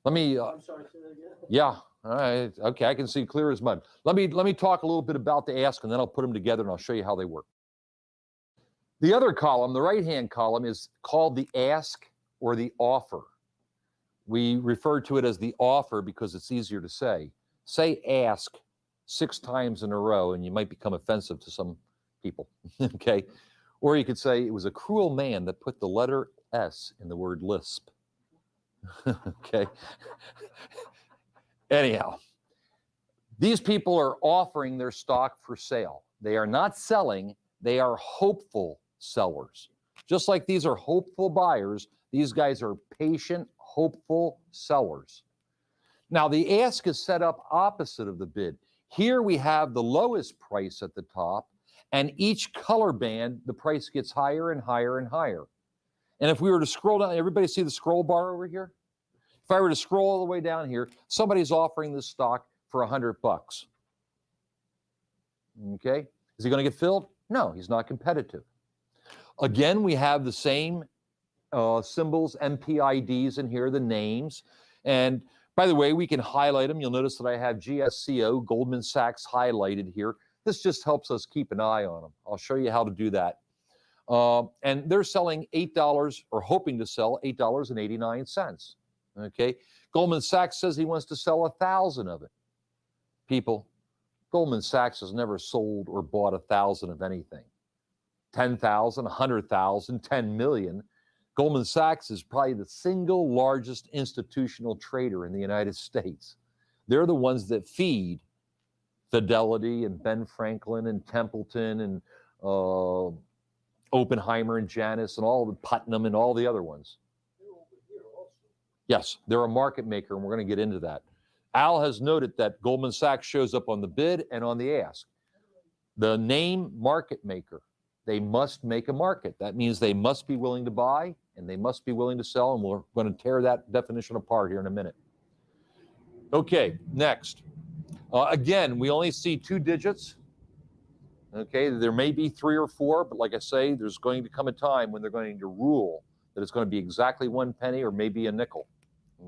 Let me... I'm sorry, say that again? Yeah. All right. Okay, I can see clear as mud. Let me talk a little bit about the ask, and then I'll put them together and I'll show you how they work. The other column, the right-hand column, is called the ask or the offer. We refer to it as the offer because it's easier to say. Say ask 6 times in a row, and you might become offensive to some people. Okay? Or you could say it was a cruel man that put the letter S in the word lisp. Okay? Anyhow, these people are offering their stock for sale. They are not selling, they are hopeful sellers. Just like these are hopeful buyers, these guys are patient, hopeful sellers. Now, the ask is set up opposite of the bid. Here we have the lowest price at the top, and each color band, the price gets higher and higher and higher. And if we were to scroll down, everybody see the scroll bar over here? If I were to scroll all the way down here, somebody's offering this stock for $100. Okay? Is he going to get filled? No, he's not competitive. Again, we have the same symbols, MPIDs in here, the names. And by the way, we can highlight them. You'll notice that I have GSCO, Goldman Sachs, highlighted here. This just helps us keep an eye on them. I'll show you how to do that. And they're selling $8 or hoping to sell $8.89. Okay, Goldman Sachs says he wants to sell 1,000 of it. People, Goldman Sachs has never sold or bought 1,000 of anything. 10,000, 100,000, 10 million. Goldman Sachs is probably the single largest institutional trader in the United States. They're the ones that feed Fidelity and Ben Franklin and Templeton and Oppenheimer and Janus and all the Putnam and all the other ones. Yes, they're a market maker, and we're going to get into that. Al has noted that Goldman Sachs shows up on the bid and on the ask. The name market maker, they must make a market. That means they must be willing to buy and they must be willing to sell, and we're going to tear that definition apart here in a minute. Okay, next. Again, we only see 2 digits. Okay, there may be 3 or 4, but like I say, there's going to come a time when they're going to rule that it's going to be exactly 1 penny or maybe a nickel.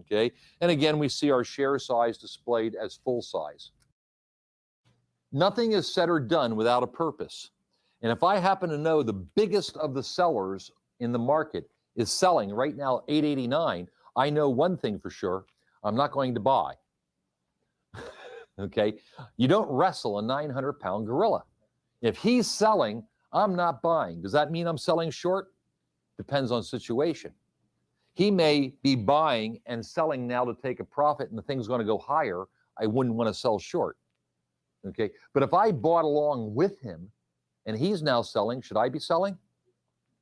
Okay, and again, we see our share size displayed as full size. Nothing is said or done without a purpose. And if I happen to know the biggest of the sellers in the market is selling right now $8.89, I know one thing for sure: I'm not going to buy. Okay, you don't wrestle a 900-pound gorilla. If he's selling, I'm not buying. Does that mean I'm selling short? Depends on situation. He may be buying and selling now to take a profit and the thing's going to go higher. I wouldn't want to sell short. Okay, but if I bought along with him and he's now selling, should I be selling?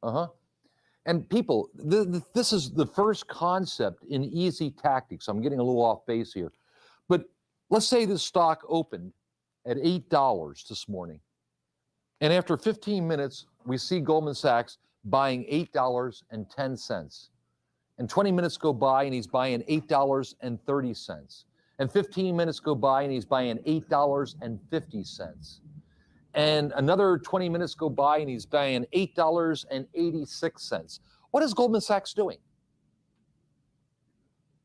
And people, this is the first concept in easy tactics. I'm getting a little off base here. But let's say the stock opened at $8 this morning. And after 15 minutes, we see Goldman Sachs buying $8.10. And 20 minutes go by and he's buying $8.30. And 15 minutes go by and he's buying $8.50. And another 20 minutes go by and he's buying $8.86. What is Goldman Sachs doing?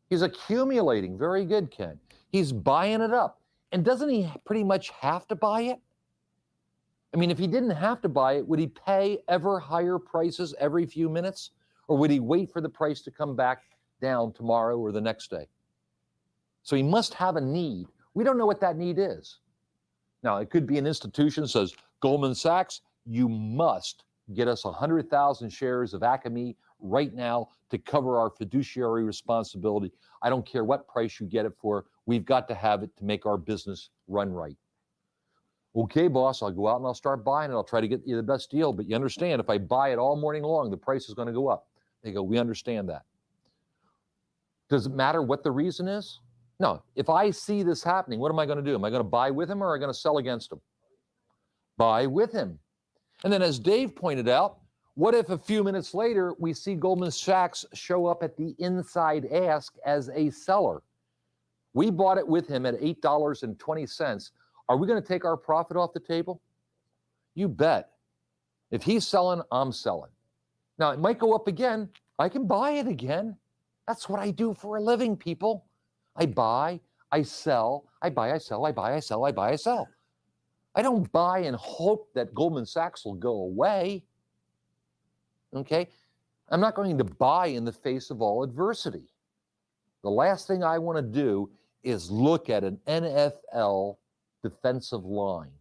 He's accumulating. Very good, Ken. He's buying it up. And doesn't he pretty much have to buy it? I mean, if he didn't have to buy it, would he pay ever higher prices every few minutes? Or would he wait for the price to come back down tomorrow or the next day? So he must have a need. We don't know what that need is. Now, it could be an institution that says, Goldman Sachs, you must get us 100,000 shares of Acme right now to cover our fiduciary responsibility. I don't care what price you get it for. We've got to have it to make our business run right. Okay, boss, I'll go out and I'll start buying it. I'll try to get you the best deal. But you understand, if I buy it all morning long, the price is going to go up. They go, we understand that. Does it matter what the reason is? No. If I see this happening, what am I going to do? Am I going to buy with him or am I going to sell against him? Buy with him. And then as Dave pointed out, what if a few minutes later we see Goldman Sachs show up at the inside ask as a seller? We bought it with him at $8.20. Are we going to take our profit off the table? You bet. If he's selling, I'm selling. Now, it might go up again. I can buy it again. That's what I do for a living, people. I buy, I sell, I buy, I sell, I buy, I sell, I buy, I sell. I don't buy and hope that Goldman Sachs will go away. Okay? I'm not going to buy in the face of all adversity. The last thing I want to do is look at an NFL defensive line.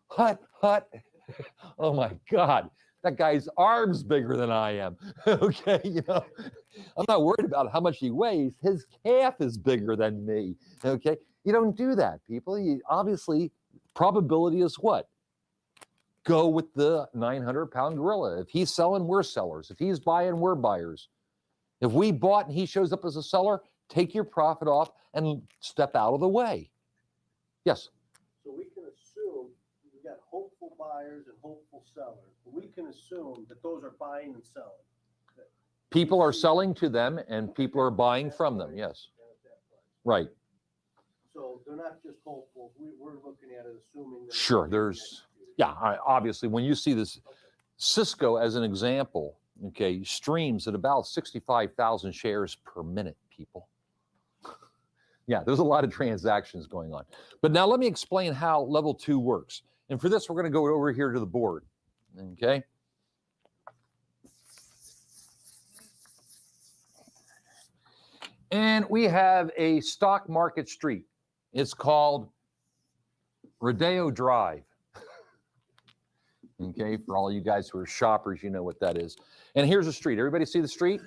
Hut. Oh my God. That guy's arm's bigger than I am. Okay, you know, I'm not worried about how much he weighs. His calf is bigger than me. Okay, you don't do that, people. You, obviously, probability is what? Go with the 900-pound gorilla. If he's selling, we're sellers. If he's buying, we're buyers. If we bought and he shows up as a seller, take your profit off and step out of the way. Yes? So we can assume we got hopeful buyers and hopeful sellers. We can assume that those are buying and selling. People are selling to them and people are buying from them, yes. Right. So they're not just hopeful. We're looking at it assuming that. Sure, there's, yeah, obviously when you see this, Cisco as an example, okay, streams at about 65,000 shares per minute, people. Yeah, there's a lot of transactions going on. But now let me explain how level 2 works. And for this, we're going to go over here to the board, okay? And we have a stock market street. It's called Rodeo Drive. Okay, for all you guys who are shoppers, you know what that is. And here's a street. Everybody see the street?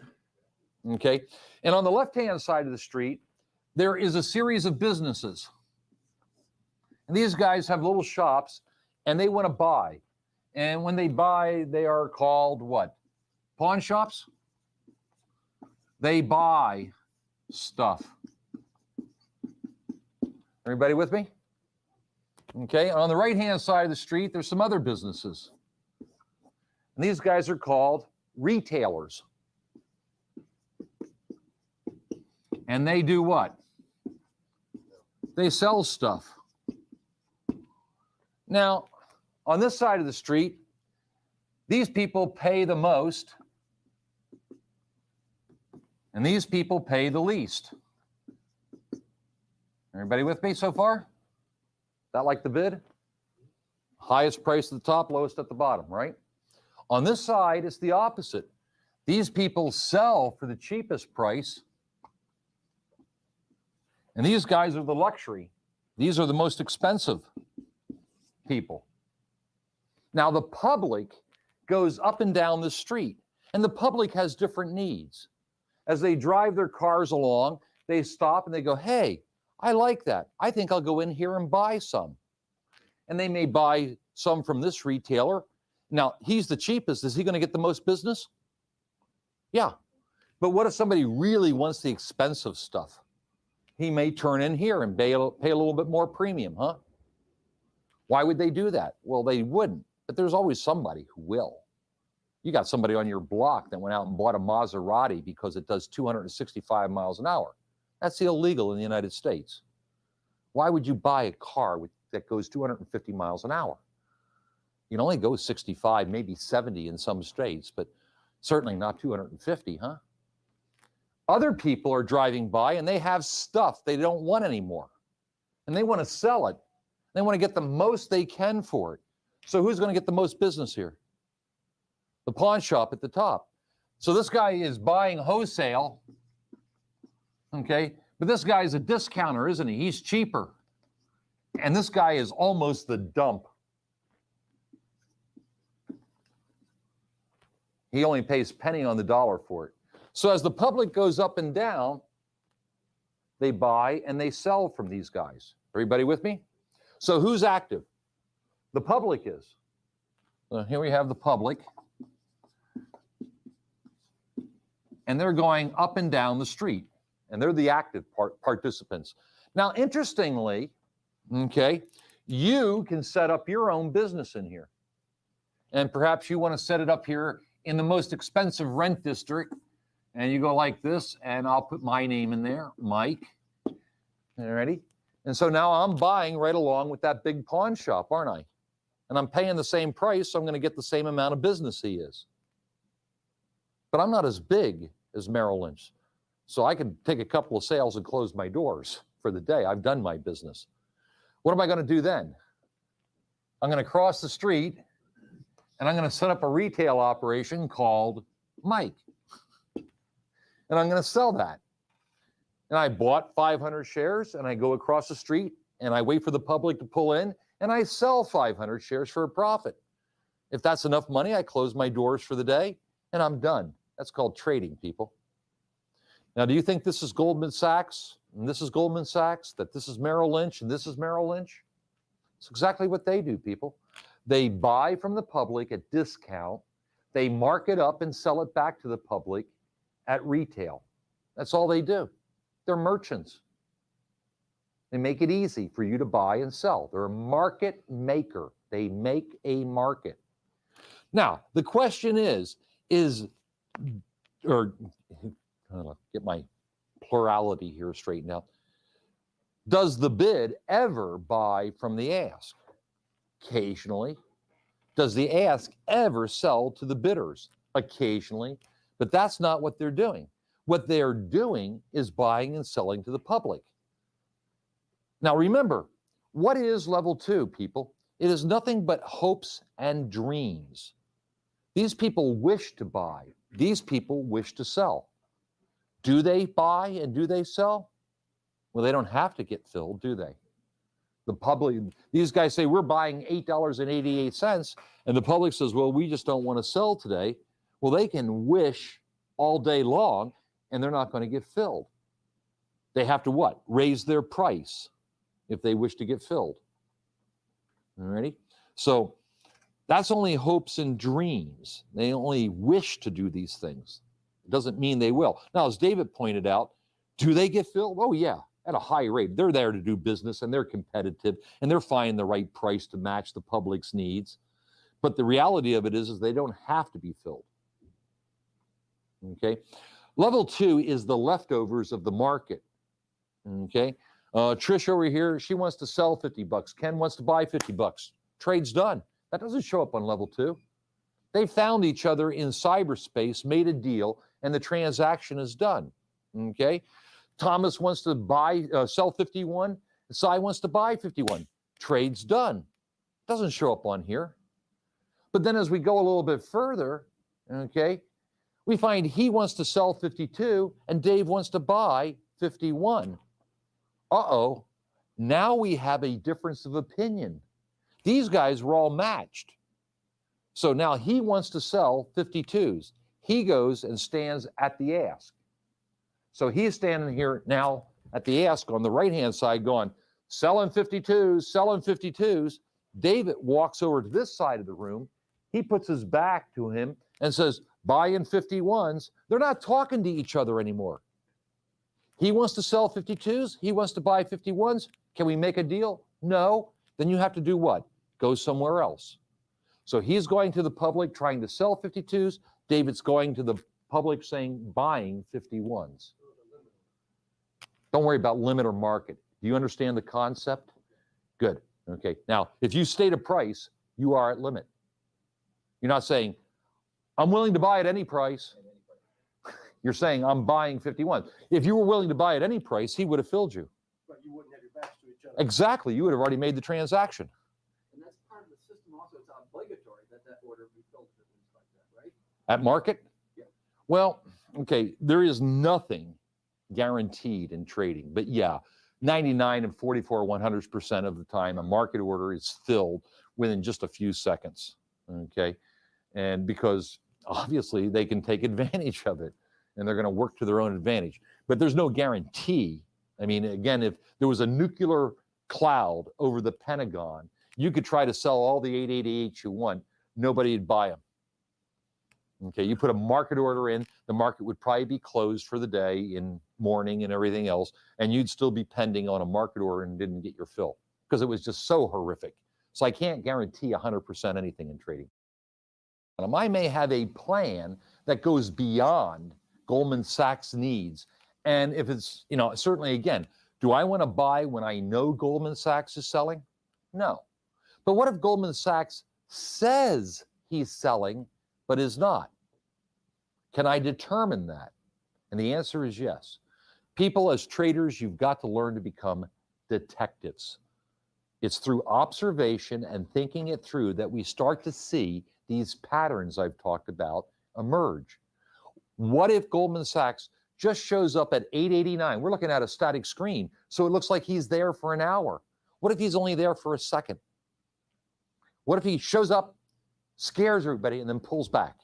Okay. And on the left-hand side of the street, there is a series of businesses. And these guys have little shops, and they want to buy. And when they buy, they are called what? Pawn shops? They buy stuff. Everybody with me? Okay, on the right-hand side of the street, there's some other businesses. And these guys are called retailers. And they do what? They sell stuff. Now, on this side of the street, these people pay the most, and these people pay the least. Everybody with me so far? That like the bid? Highest price at the top, lowest at the bottom, right? On this side, it's the opposite. These people sell for the cheapest price, and these guys are the luxury. These are the most expensive people. Now, the public goes up and down the street, and the public has different needs. As they drive their cars along, they stop and they go, hey, I like that. I think I'll go in here and buy some. And they may buy some from this retailer. Now, he's the cheapest. Is he going to get the most business? Yeah. But what if somebody really wants the expensive stuff? He may turn in here and pay a little bit more premium, huh? Why would they do that? Well, they wouldn't, but there's always somebody who will. You got somebody on your block that went out and bought a Maserati because it does 265 miles an hour. That's illegal in the United States. Why would you buy a car that goes 250 miles an hour? You can only go 65, maybe 70 in some states, but certainly not 250, huh? Other people are driving by and they have stuff they don't want anymore. And they want to sell it. They want to get the most they can for it. So who's going to get the most business here? The pawn shop at the top. So this guy is buying wholesale, okay? But this guy is a discounter, isn't he? He's cheaper. And this guy is almost the dump. He only pays penny on the dollar for it. So as the public goes up and down, they buy and they sell from these guys. Everybody with me? So who's active? The public is. So here we have the public. And they're going up and down the street. And they're the active participants. Now, interestingly, okay, you can set up your own business in here. And perhaps you want to set it up here in the most expensive rent district. And you go like this, and I'll put my name in there, Mike. All righty? And so now I'm buying right along with that big pawn shop, aren't I? And I'm paying the same price, so I'm going to get the same amount of business he is. But I'm not as big as Merrill Lynch. So I can take a couple of sales and close my doors for the day. I've done my business. What am I going to do then? I'm going to cross the street, and I'm going to set up a retail operation called Mike. And I'm going to sell that. And I bought 500 shares, and I go across the street, and I wait for the public to pull in, and I sell 500 shares for a profit. If that's enough money, I close my doors for the day, and I'm done. That's called trading, people. Now, do you think this is Goldman Sachs, and this is Goldman Sachs, that this is Merrill Lynch, and this is Merrill Lynch? It's exactly what they do, people. They buy from the public at discount. They mark it up and sell it back to the public at retail. That's all they do. They're merchants. They make it easy for you to buy and sell. They're a market maker. They make a market. Now, the question is, or get my plurality here straightened out. Does the bid ever buy from the ask? Occasionally. Does the ask ever sell to the bidders? Occasionally. But that's not what they're doing. What they're doing is buying and selling to the public. Now remember, what is level 2, people? It is nothing but hopes and dreams. These people wish to buy. These people wish to sell. Do they buy and do they sell? Well, they don't have to get filled, do they? The public, these guys say, we're buying $8.88, and the public says, well, we just don't want to sell today. Well, they can wish all day long, and they're not going to get filled. They have to what? Raise their price if they wish to get filled. All righty? So that's only hopes and dreams. They only wish to do these things. It doesn't mean they will. Now, as David pointed out, do they get filled? Oh, yeah, at a high rate. They're there to do business, and they're competitive, and they're finding the right price to match the public's needs. But the reality of it is they don't have to be filled. Okay? Level 2 is the leftovers of the market. Okay? Trish over here, she wants to sell 50 bucks. Ken wants to buy 50 bucks. Trade's done. That doesn't show up on level 2. They found each other in cyberspace, made a deal, and the transaction is done. Okay? Thomas wants to sell 51. Cy wants to buy 51. Trade's done. Doesn't show up on here. But then as we go a little bit further, okay, we find he wants to sell 52 and Dave wants to buy 51. Uh-oh. Now we have a difference of opinion. These guys were all matched. So now he wants to sell 52s. He goes and stands at the ask. So he's standing here now at the ask on the right-hand side going, selling 52s, selling 52s. David walks over to this side of the room. He puts his back to him and says, buying 51s. They're not talking to each other anymore. He wants to sell 52s. He wants to buy 51s. Can we make a deal? No. Then you have to do what? Go somewhere else. So he's going to the public trying to sell 52s. David's going to the public saying buying 51s. Don't worry about limit or market. Do you understand the concept? Good. Okay. Now, if you state a price, you are at limit. You're not saying, I'm willing to buy at any price. You're saying, I'm buying 51. If you were willing to buy at any price, he would have filled you. But you wouldn't have your backs to each other. Exactly. You would have already made the transaction. And that's part of the system also. It's obligatory that order be filled at things like that, right? At market? Yeah. Well, okay, there is nothing guaranteed in trading. But yeah, 99 and 44 100% of the time, a market order is filled within just a few seconds. Okay. And because obviously they can take advantage of it and they're going to work to their own advantage. But there's no guarantee. I mean, again, if there was a nuclear cloud over the Pentagon, you could try to sell all the 888 you want. Nobody would buy them. Okay, you put a market order in, the market would probably be closed for the day in morning and everything else, and you'd still be pending on a market order and didn't get your fill because it was just so horrific. So I can't guarantee 100% anything in trading. I may have a plan that goes beyond Goldman Sachs' needs. And if it's, certainly again, do I want to buy when I know Goldman Sachs is selling? No. But what if Goldman Sachs says he's selling, but is not? Can I determine that? And the answer is yes. People, as traders, you've got to learn to become detectives. It's through observation and thinking it through that we start to see these patterns I've talked about emerge. What if Goldman Sachs just shows up at 8:89? We're looking at a static screen, so it looks like he's there for an hour. What if he's only there for a second? What if he shows up, scares everybody, and then pulls back?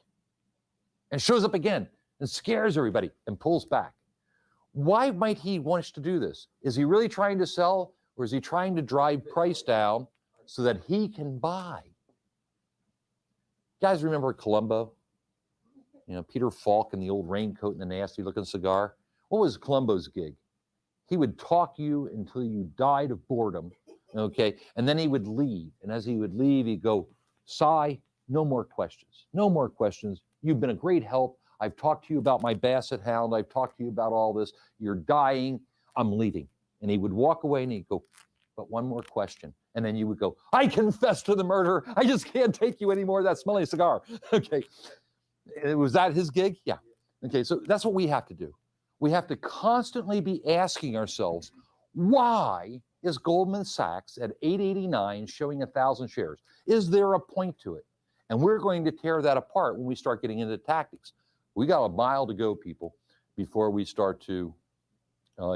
And shows up again and scares everybody and pulls back? Why might he want to do this? Is he really trying to sell, or is he trying to drive price down so that he can buy? You guys remember Columbo? Peter Falk and the old raincoat and the nasty looking cigar. What was Columbo's gig? He would talk you until you died of boredom, okay? And then he would leave. And as he would leave, he'd go, Cy, no more questions. No more questions. You've been a great help. I've talked to you about my basset hound. I've talked to you about all this. You're dying. I'm leaving. And he would walk away and he'd go, but one more question. And then you would go, I confess to the murder. I just can't take you anymore. That smelly cigar. Okay. Was that his gig? Yeah. Okay. So that's what we have to do. We have to constantly be asking ourselves, why is Goldman Sachs at 889 showing 1,000 shares? Is there a point to it? And we're going to tear that apart when we start getting into tactics. We got a mile to go, people, before we start to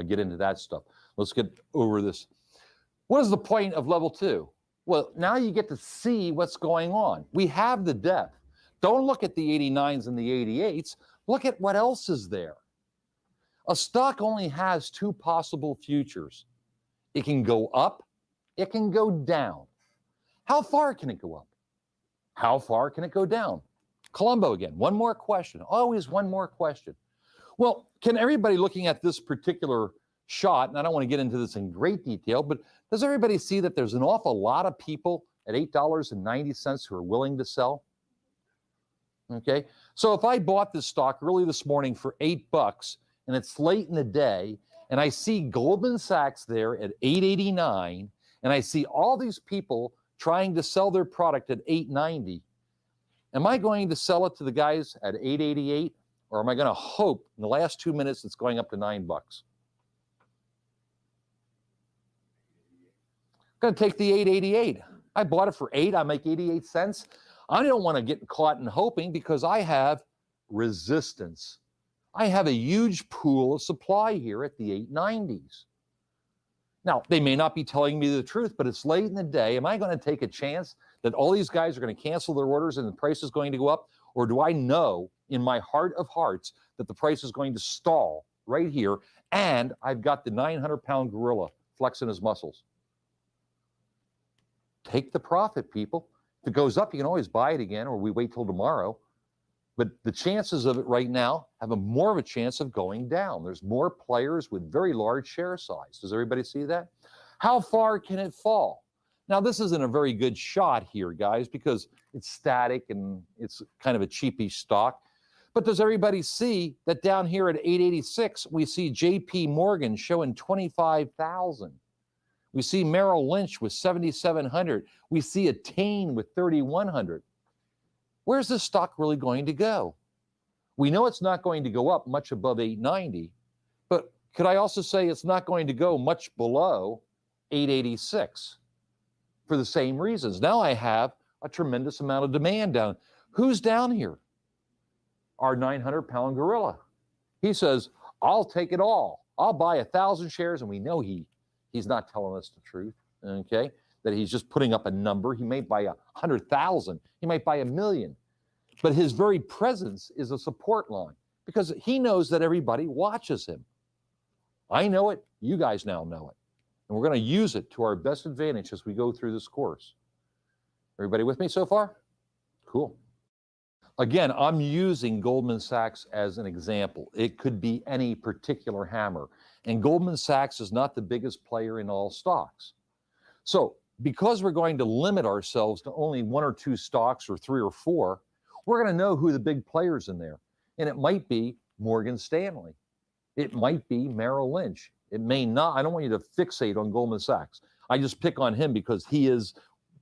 get into that stuff. Let's get over this. What is the point of level 2? Well, now you get to see what's going on. We have the depth. Don't look at the 89s and the 88s. Look at what else is there. A stock only has two possible futures. It can go up, it can go down. How far can it go up? How far can it go down? Colombo again, one more question, always one more question. Well, can everybody looking at this particular shot, and I don't want to get into this in great detail, but does everybody see that there's an awful lot of people at $8.90 who are willing to sell? Okay, so if I bought this stock early this morning for $8 and it's late in the day, and I see Goldman Sachs there at $8.89, and I see all these people trying to sell their product at $8.90, am I going to sell it to the guys at $8.88, or am I going to hope in the last 2 minutes it's going up to $9? I'm going to take the $8.88. I bought it for $8, I make 88 cents. I don't want to get caught in hoping because I have resistance. I have a huge pool of supply here at the 890s. Now, they may not be telling me the truth, but it's late in the day. Am I going to take a chance that all these guys are going to cancel their orders and the price is going to go up? Or do I know in my heart of hearts that the price is going to stall right here and I've got the 900-pound gorilla flexing his muscles? Take the profit, people. If it goes up, you can always buy it again, or we wait till tomorrow. But the chances of it right now have more of a chance of going down. There's more players with very large share size. Does everybody see that? How far can it fall? Now, this isn't a very good shot here, guys, because it's static and it's kind of a cheapish stock. But does everybody see that down here at 886, we see JP Morgan showing 25,000. We see Merrill Lynch with 7,700. We see Attain with 3,100. Where's this stock really going to go? We know it's not going to go up much above 890, but could I also say it's not going to go much below 886 for the same reasons? Now I have a tremendous amount of demand down. Who's down here? Our 900-pound gorilla. He says, I'll take it all. I'll buy 1,000 shares, and we know he's not telling us the truth, okay? That he's just putting up a number. He may buy 100,000. He might buy 1,000,000. But his very presence is a support line because he knows that everybody watches him. I know it. You guys now know it. And we're going to use it to our best advantage as we go through this course. Everybody with me so far? Cool. Again, I'm using Goldman Sachs as an example. It could be any particular hammer. And Goldman Sachs is not the biggest player in all stocks. So because we're going to limit ourselves to only 1 or 2 stocks or 3 or 4, we're going to know who the big players in there. And it might be Morgan Stanley. It might be Merrill Lynch. It may not. I don't want you to fixate on Goldman Sachs. I just pick on him because he is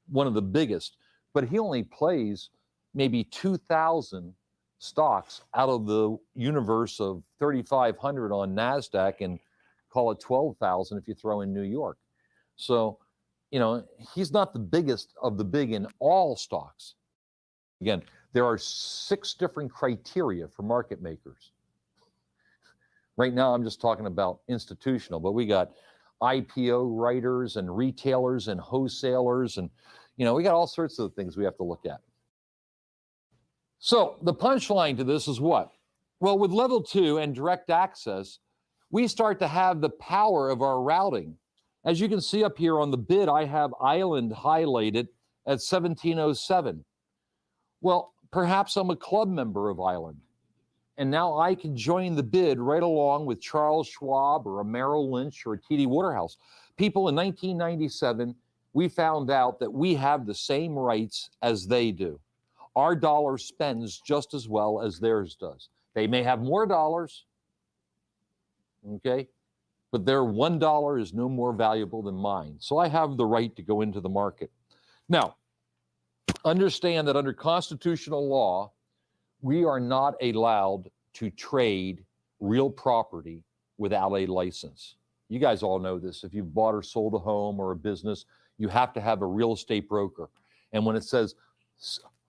one of the biggest. But he only plays maybe 2,000 stocks out of the universe of 3,500 on NASDAQ, and call it 12,000 if you throw in New York. So, you know, he's not the biggest of the big in all stocks. Again, there are 6 different criteria for market makers. Right now, I'm just talking about institutional, but we got IPO writers and retailers and wholesalers, and, you know, we got all sorts of things we have to look at. So the punchline to this is what? Well, with level 2 and direct access, we start to have the power of our routing. As you can see up here on the bid, I have Island highlighted at 1707. Well, perhaps I'm a club member of Island, and now I can join the bid right along with Charles Schwab or a Merrill Lynch or a TD Waterhouse. People, in 1997, we found out that we have the same rights as they do. Our dollar spends just as well as theirs does. They may have more dollars, okay, but their $1 is no more valuable than mine. So I have the right to go into the market. Now, understand that under constitutional law, we are not allowed to trade real property without a license. You guys all know this. If you've bought or sold a home or a business, you have to have a real estate broker. And when it says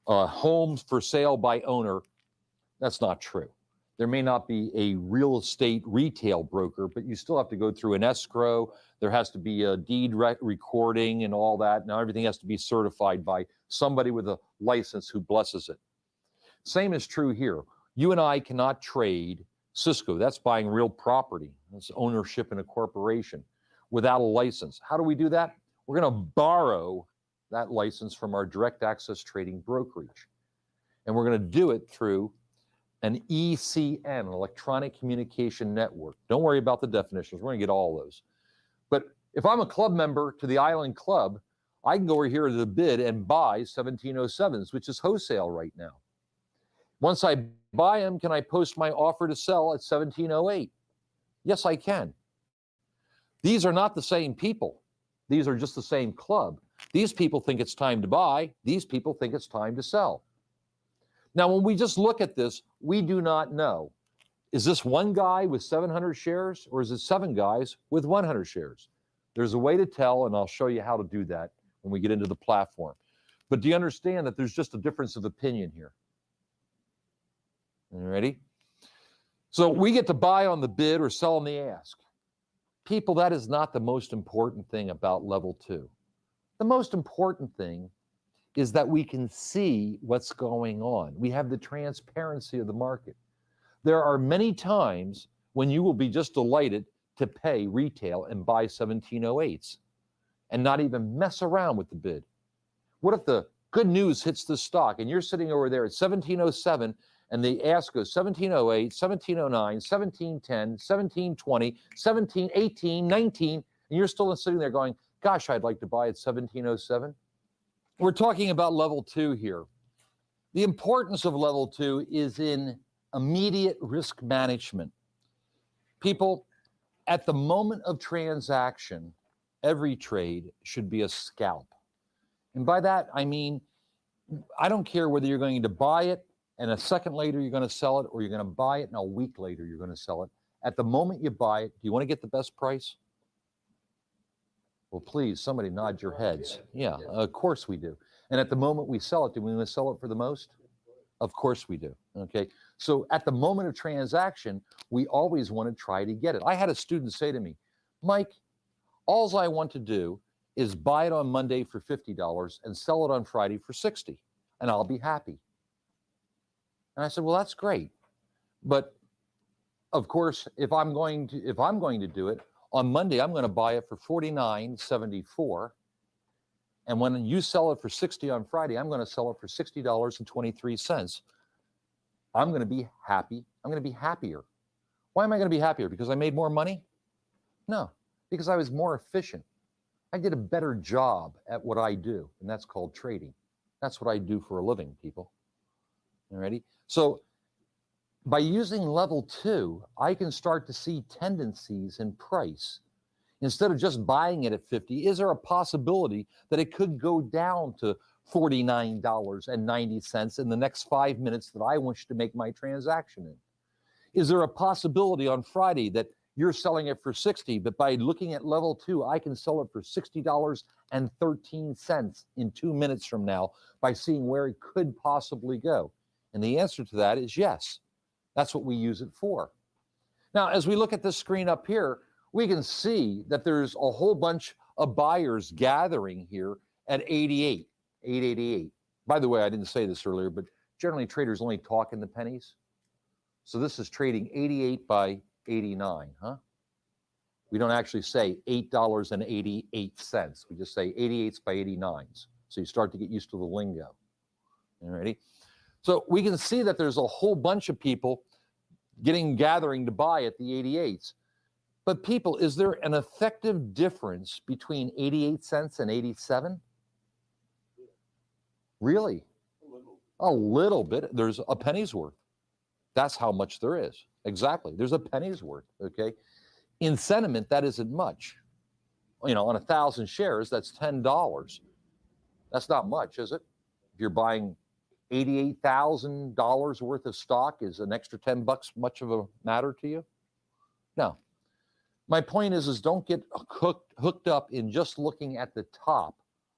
homes for sale by owner, that's not true. There may not be a real estate retail broker, but you still have to go through an escrow. There has to be a deed recording and all that. Now everything has to be certified by somebody with a license who blesses it. Same is true here. You and I cannot trade Cisco. That's buying real property. That's ownership in a corporation without a license. How do we do that? We're going to borrow that license from our direct access trading brokerage. And we're going to do it through an ECN, an electronic communication network. Don't worry about the definitions. We're going to get all those. But if I'm a club member to the Island Club, I can go over here to the bid and buy 1707s, which is wholesale right now. Once I buy them, can I post my offer to sell at 1708? Yes, I can. These are not the same people. These are just the same club. These people think it's time to buy. These people think it's time to sell. Now, when we just look at this, we do not know. Is this one guy with 700 shares or is it 7 guys with 100 shares? There's a way to tell, and I'll show you how to do that when we get into the platform. But do you understand that there's just a difference of opinion here? You ready? So we get to buy on the bid or sell on the ask. People, that is not the most important thing about level 2. The most important thing is that we can see what's going on. We have the transparency of the market. There are many times when you will be just delighted to pay retail and buy 1708s and not even mess around with the bid. What if the good news hits the stock and you're sitting over there at 1707 and the ask goes 1708, 1709, 1710, 1720, 1718, 19, and you're still sitting there going, gosh, I'd like to buy at 1707. We're talking about level 2 here. The importance of level 2 is in immediate risk management. People, at the moment of transaction, every trade should be a scalp. And by that, I mean, I don't care whether you're going to buy it and a second later you're going to sell it, or you're going to buy it and a week later you're going to sell it. At the moment you buy it, do you want to get the best price? Well, please, somebody nod your heads. Yeah, of course we do. And at the moment we sell it, do we want to sell it for the most? Of course we do, okay? So at the moment of transaction, we always want to try to get it. I had a student say to me, Mike, all I want to do is buy it on Monday for $50 and sell it on Friday for $60, and I'll be happy. And I said, well, that's great. But of course, if I'm going to do it, on Monday, I'm going to buy it for $49.74. And when you sell it for $60 on Friday, I'm going to sell it for $60.23. I'm going to be happy. I'm going to be happier. Why am I going to be happier? Because I made more money? No, because I was more efficient. I did a better job at what I do, and that's called trading. That's what I do for a living, people. You ready? So by using level 2, I can start to see tendencies in price. Instead of just buying it at 50, is there a possibility that it could go down to $49.90 in the next 5 minutes that I wish to make my transaction in? Is there a possibility on Friday that you're selling it for 60, but by looking at level 2, I can sell it for $60.13 in 2 minutes from now by seeing where it could possibly go? And the answer to that is yes. That's what we use it for. Now, as we look at this screen up here, we can see that there's a whole bunch of buyers gathering here at 888. By the way, I didn't say this earlier, but generally traders only talk in the pennies. So this is trading 88 by 89, huh? We don't actually say $8.88. We just say 88s by 89s. So you start to get used to the lingo. You ready? So we can see that there's a whole bunch of people gathering to buy at the 88s. But people, is there an effective difference between 88 cents and 87? Really? A little bit. There's a penny's worth. That's how much there is. Exactly. There's a penny's worth, okay? In sentiment, that isn't much. You know, on 1,000 shares, that's $10. That's not much, is it? If you're buying $88,000 worth of stock, is an extra $10 much of a matter to you? No. My point is don't get hooked up in just looking at the top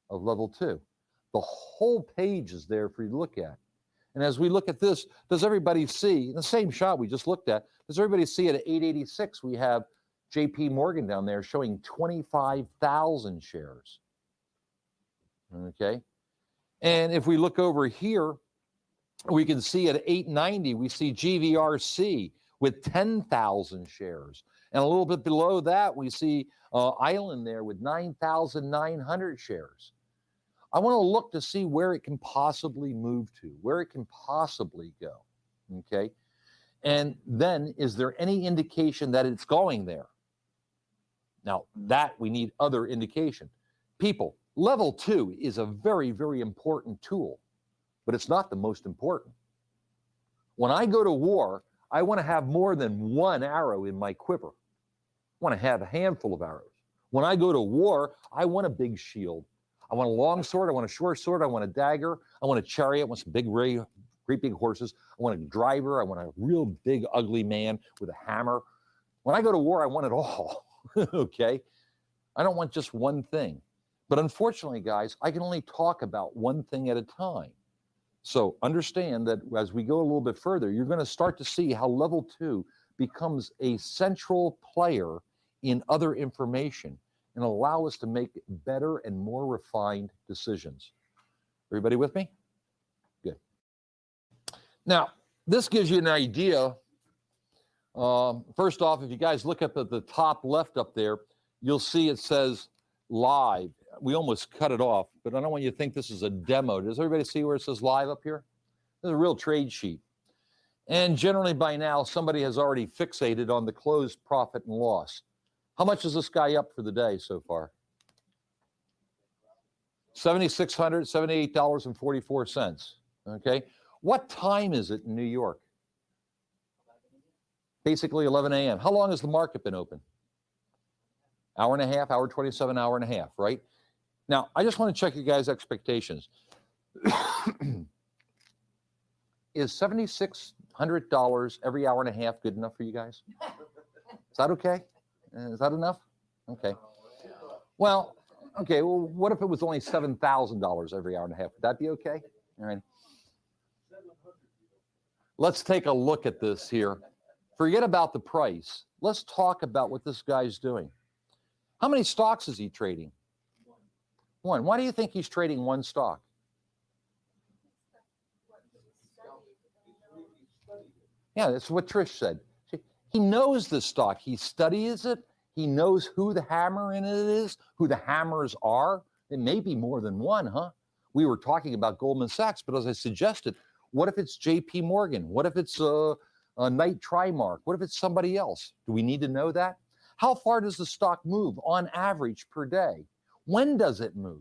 of level 2. The whole page is there for you to look at. And as we look at this, does everybody see, the same shot we just looked at, does everybody see at 886 we have JP Morgan down there showing 25,000 shares? Okay. And if we look over here, we can see at 890, we see GVRC with 10,000 shares. And a little bit below that, we see Island there with 9,900 shares. I want to look to see where it can possibly move to, where it can possibly go, okay? And then, is there any indication that it's going there? Now, that we need other indication. People, level 2 is a very, very important tool, but it's not the most important. When I go to war, I want to have more than one arrow in my quiver. I want to have a handful of arrows. When I go to war, I want a big shield. I want a long sword, I want a short sword, I want a dagger, I want a chariot, I want some big, great big horses, I want a driver, I want a real big, ugly man with a hammer. When I go to war, I want it all, okay? I don't want just one thing. But unfortunately, guys, I can only talk about one thing at a time. So understand that as we go a little bit further, you're going to start to see how level 2 becomes a central player in other information and allow us to make better and more refined decisions. Everybody with me? Good. Now, this gives you an idea. First off, if you guys look up at the top left up there, you'll see it says live. We almost cut it off, but I don't want you to think this is a demo. Does everybody see where it says live up here? This is a real trade sheet. And generally by now, somebody has already fixated on the closed profit and loss. How much is this guy up for the day so far? $7,600, $78.44. Okay. What time is it in New York? Basically 11 a.m. How long has the market been open? Hour and a half, hour 27, hour and a half, right? Now, I just want to check you guys' expectations. Is $7,600 every hour and a half good enough for you guys? Is that okay? Is that enough? Okay. Well, okay. Well, what if it was only $7,000 every hour and a half? Would that be okay? All right. Let's take a look at this here. Forget about the price. Let's talk about what this guy's doing. How many stocks is he trading? One. Why do you think he's trading one stock? Yeah, that's what Trish said. He knows the stock. He studies it. He knows who the hammer in it is, who the hammers are. It may be more than one, huh? We were talking about Goldman Sachs, but as I suggested, what if it's JP Morgan? What if it's a Knight Trimark? What if it's somebody else? Do we need to know that? How far does the stock move on average per day? When does it move?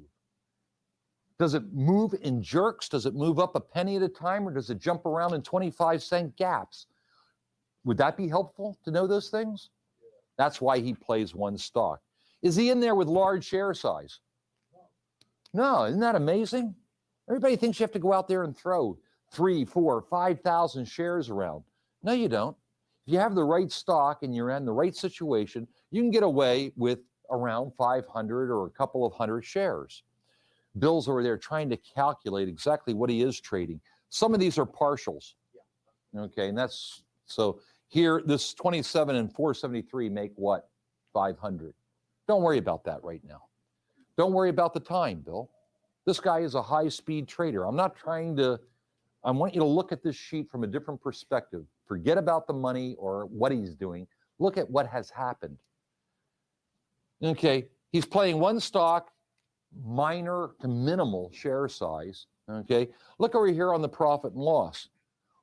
Does it move in jerks? Does it move up a penny at a time, or does it jump around in 25-cent gaps? Would that be helpful to know those things? That's why he plays one stock. Is he in there with large share size? No, isn't that amazing? Everybody thinks you have to go out there and throw 3, 4, 5,000 shares around. No, you don't. If you have the right stock and you're in the right situation, you can get away with around 500 or a couple of hundred shares. Bill's over there trying to calculate exactly what he is trading. Some of these are partials. Okay, and that's, so here, this 27 and 473 make what? 500. Don't worry about that right now. Don't worry about the time, Bill. This guy is a high-speed trader. I'm not trying to, I want you to look at this sheet from a different perspective. Forget about the money or what he's doing. Look at what has happened. Okay, he's playing one stock, minor to minimal share size. Okay, look over here on the profit and loss.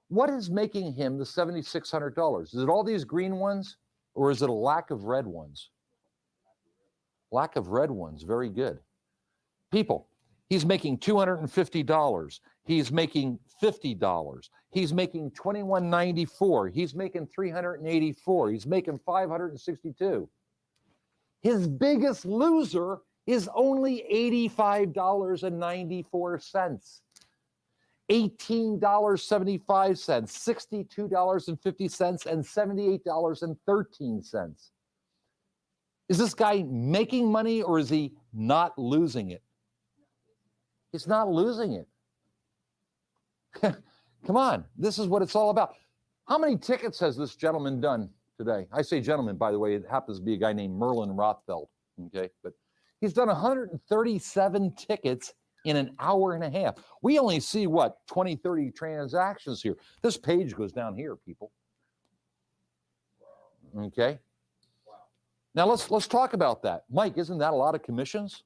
What is making him the $7,600? Is it all these green ones, or is it a lack of red ones? Lack of red ones, very good. People, he's making $250. He's making $50. He's making $21.94. He's making $384. He's making $562. His biggest loser is only $85.94. $18.75, $62.50, and $78.13. Is this guy making money, or is he not losing it? He's not losing it. Come on, this is what it's all about. How many tickets has this gentleman done today? I say gentleman, by the way, it happens to be a guy named Merlin Rothfeld, okay? But he's done 137 tickets in an hour and a half. We only see, what, 20, 30 transactions here. This page goes down here, people. Okay? Now let's talk about that. Mike, isn't that a lot of commissions?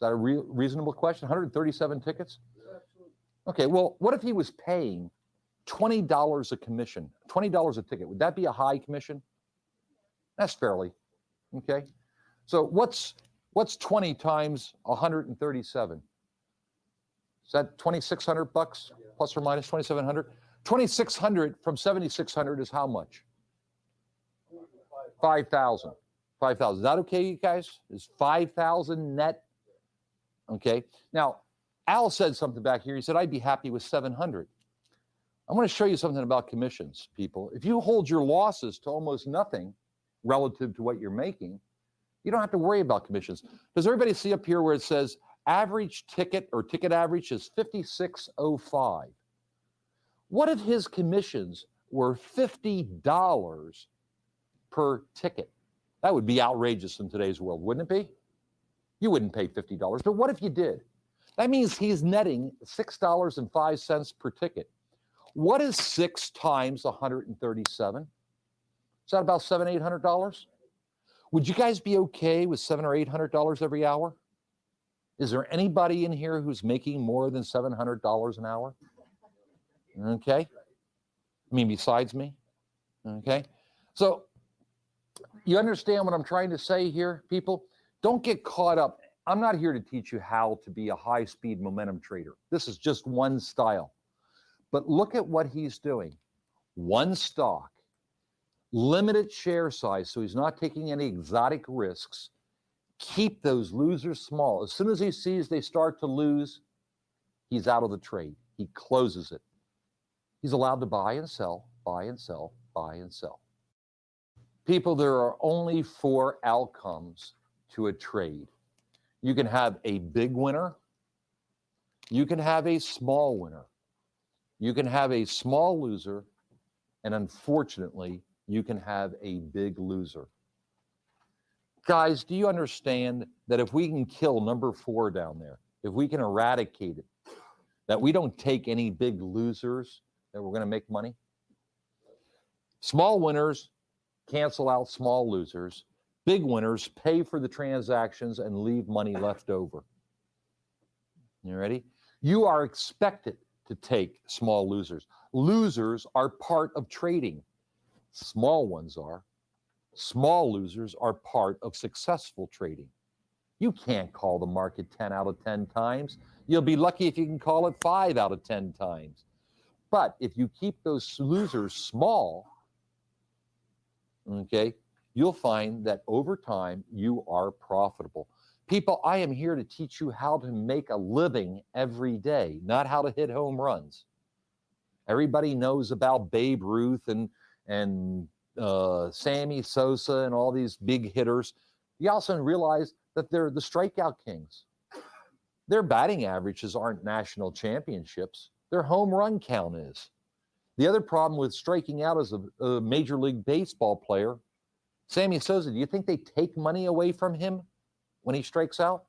that a reasonable question? 137 tickets? Okay, well, what if he was paying $20 a commission, $20 a ticket? Would that be a high commission? That's fairly, okay? So what's 20 times 137? Is that 2,600 bucks, plus or minus 2,700? 2,600 from 7,600 is how much? 5,000. 5,000. Is that okay, you guys? Is 5,000 net? Okay. Now, Al said something back here. He said, I'd be happy with 700. I want to show you something about commissions, people. If you hold your losses to almost nothing relative to what you're making, you don't have to worry about commissions. Does everybody see up here where it says average ticket or ticket average is 56.05? What if his commissions were $50 per ticket? That would be outrageous in today's world, wouldn't it be? You wouldn't pay $50, but what if you did? That means he's netting $6.05 per ticket. What is 6 times 137? Is that about $700, $800? Would you guys be okay with $700 or $800 every hour? Is there anybody in here who's making more than $700 an hour? Okay. I mean, besides me. Okay. So you understand what I'm trying to say here, people? Don't get caught up. I'm not here to teach you how to be a high-speed momentum trader. This is just one style. But look at what he's doing. One stock, limited share size, so he's not taking any exotic risks. Keep those losers small. As soon as he sees they start to lose, he's out of the trade. He closes it. He's allowed to buy and sell, buy and sell, buy and sell. People, there are only 4 outcomes to a trade. You can have a big winner. You can have a small winner. You can have a small loser. And unfortunately, you can have a big loser. Guys, do you understand that if we can kill number 4 down there, if we can eradicate it, that we don't take any big losers, that we're going to make money? Small winners cancel out small losers. Big winners pay for the transactions and leave money left over. You ready? You are expected to take small losers. Losers are part of trading. Small ones are. Small losers are part of successful trading. You can't call the market 10 out of 10 times. You'll be lucky if you can call it 5 out of 10 times. But if you keep those losers small, okay, you'll find that over time you are profitable. People, I am here to teach you how to make a living every day, not how to hit home runs. Everybody knows about Babe Ruth and Sammy Sosa and all these big hitters. You also realize that they're the strikeout kings. Their batting averages aren't national championships. Their home run count is. The other problem with striking out as a Major League Baseball player, Sammy Sosa, do you think they take money away from him when he strikes out?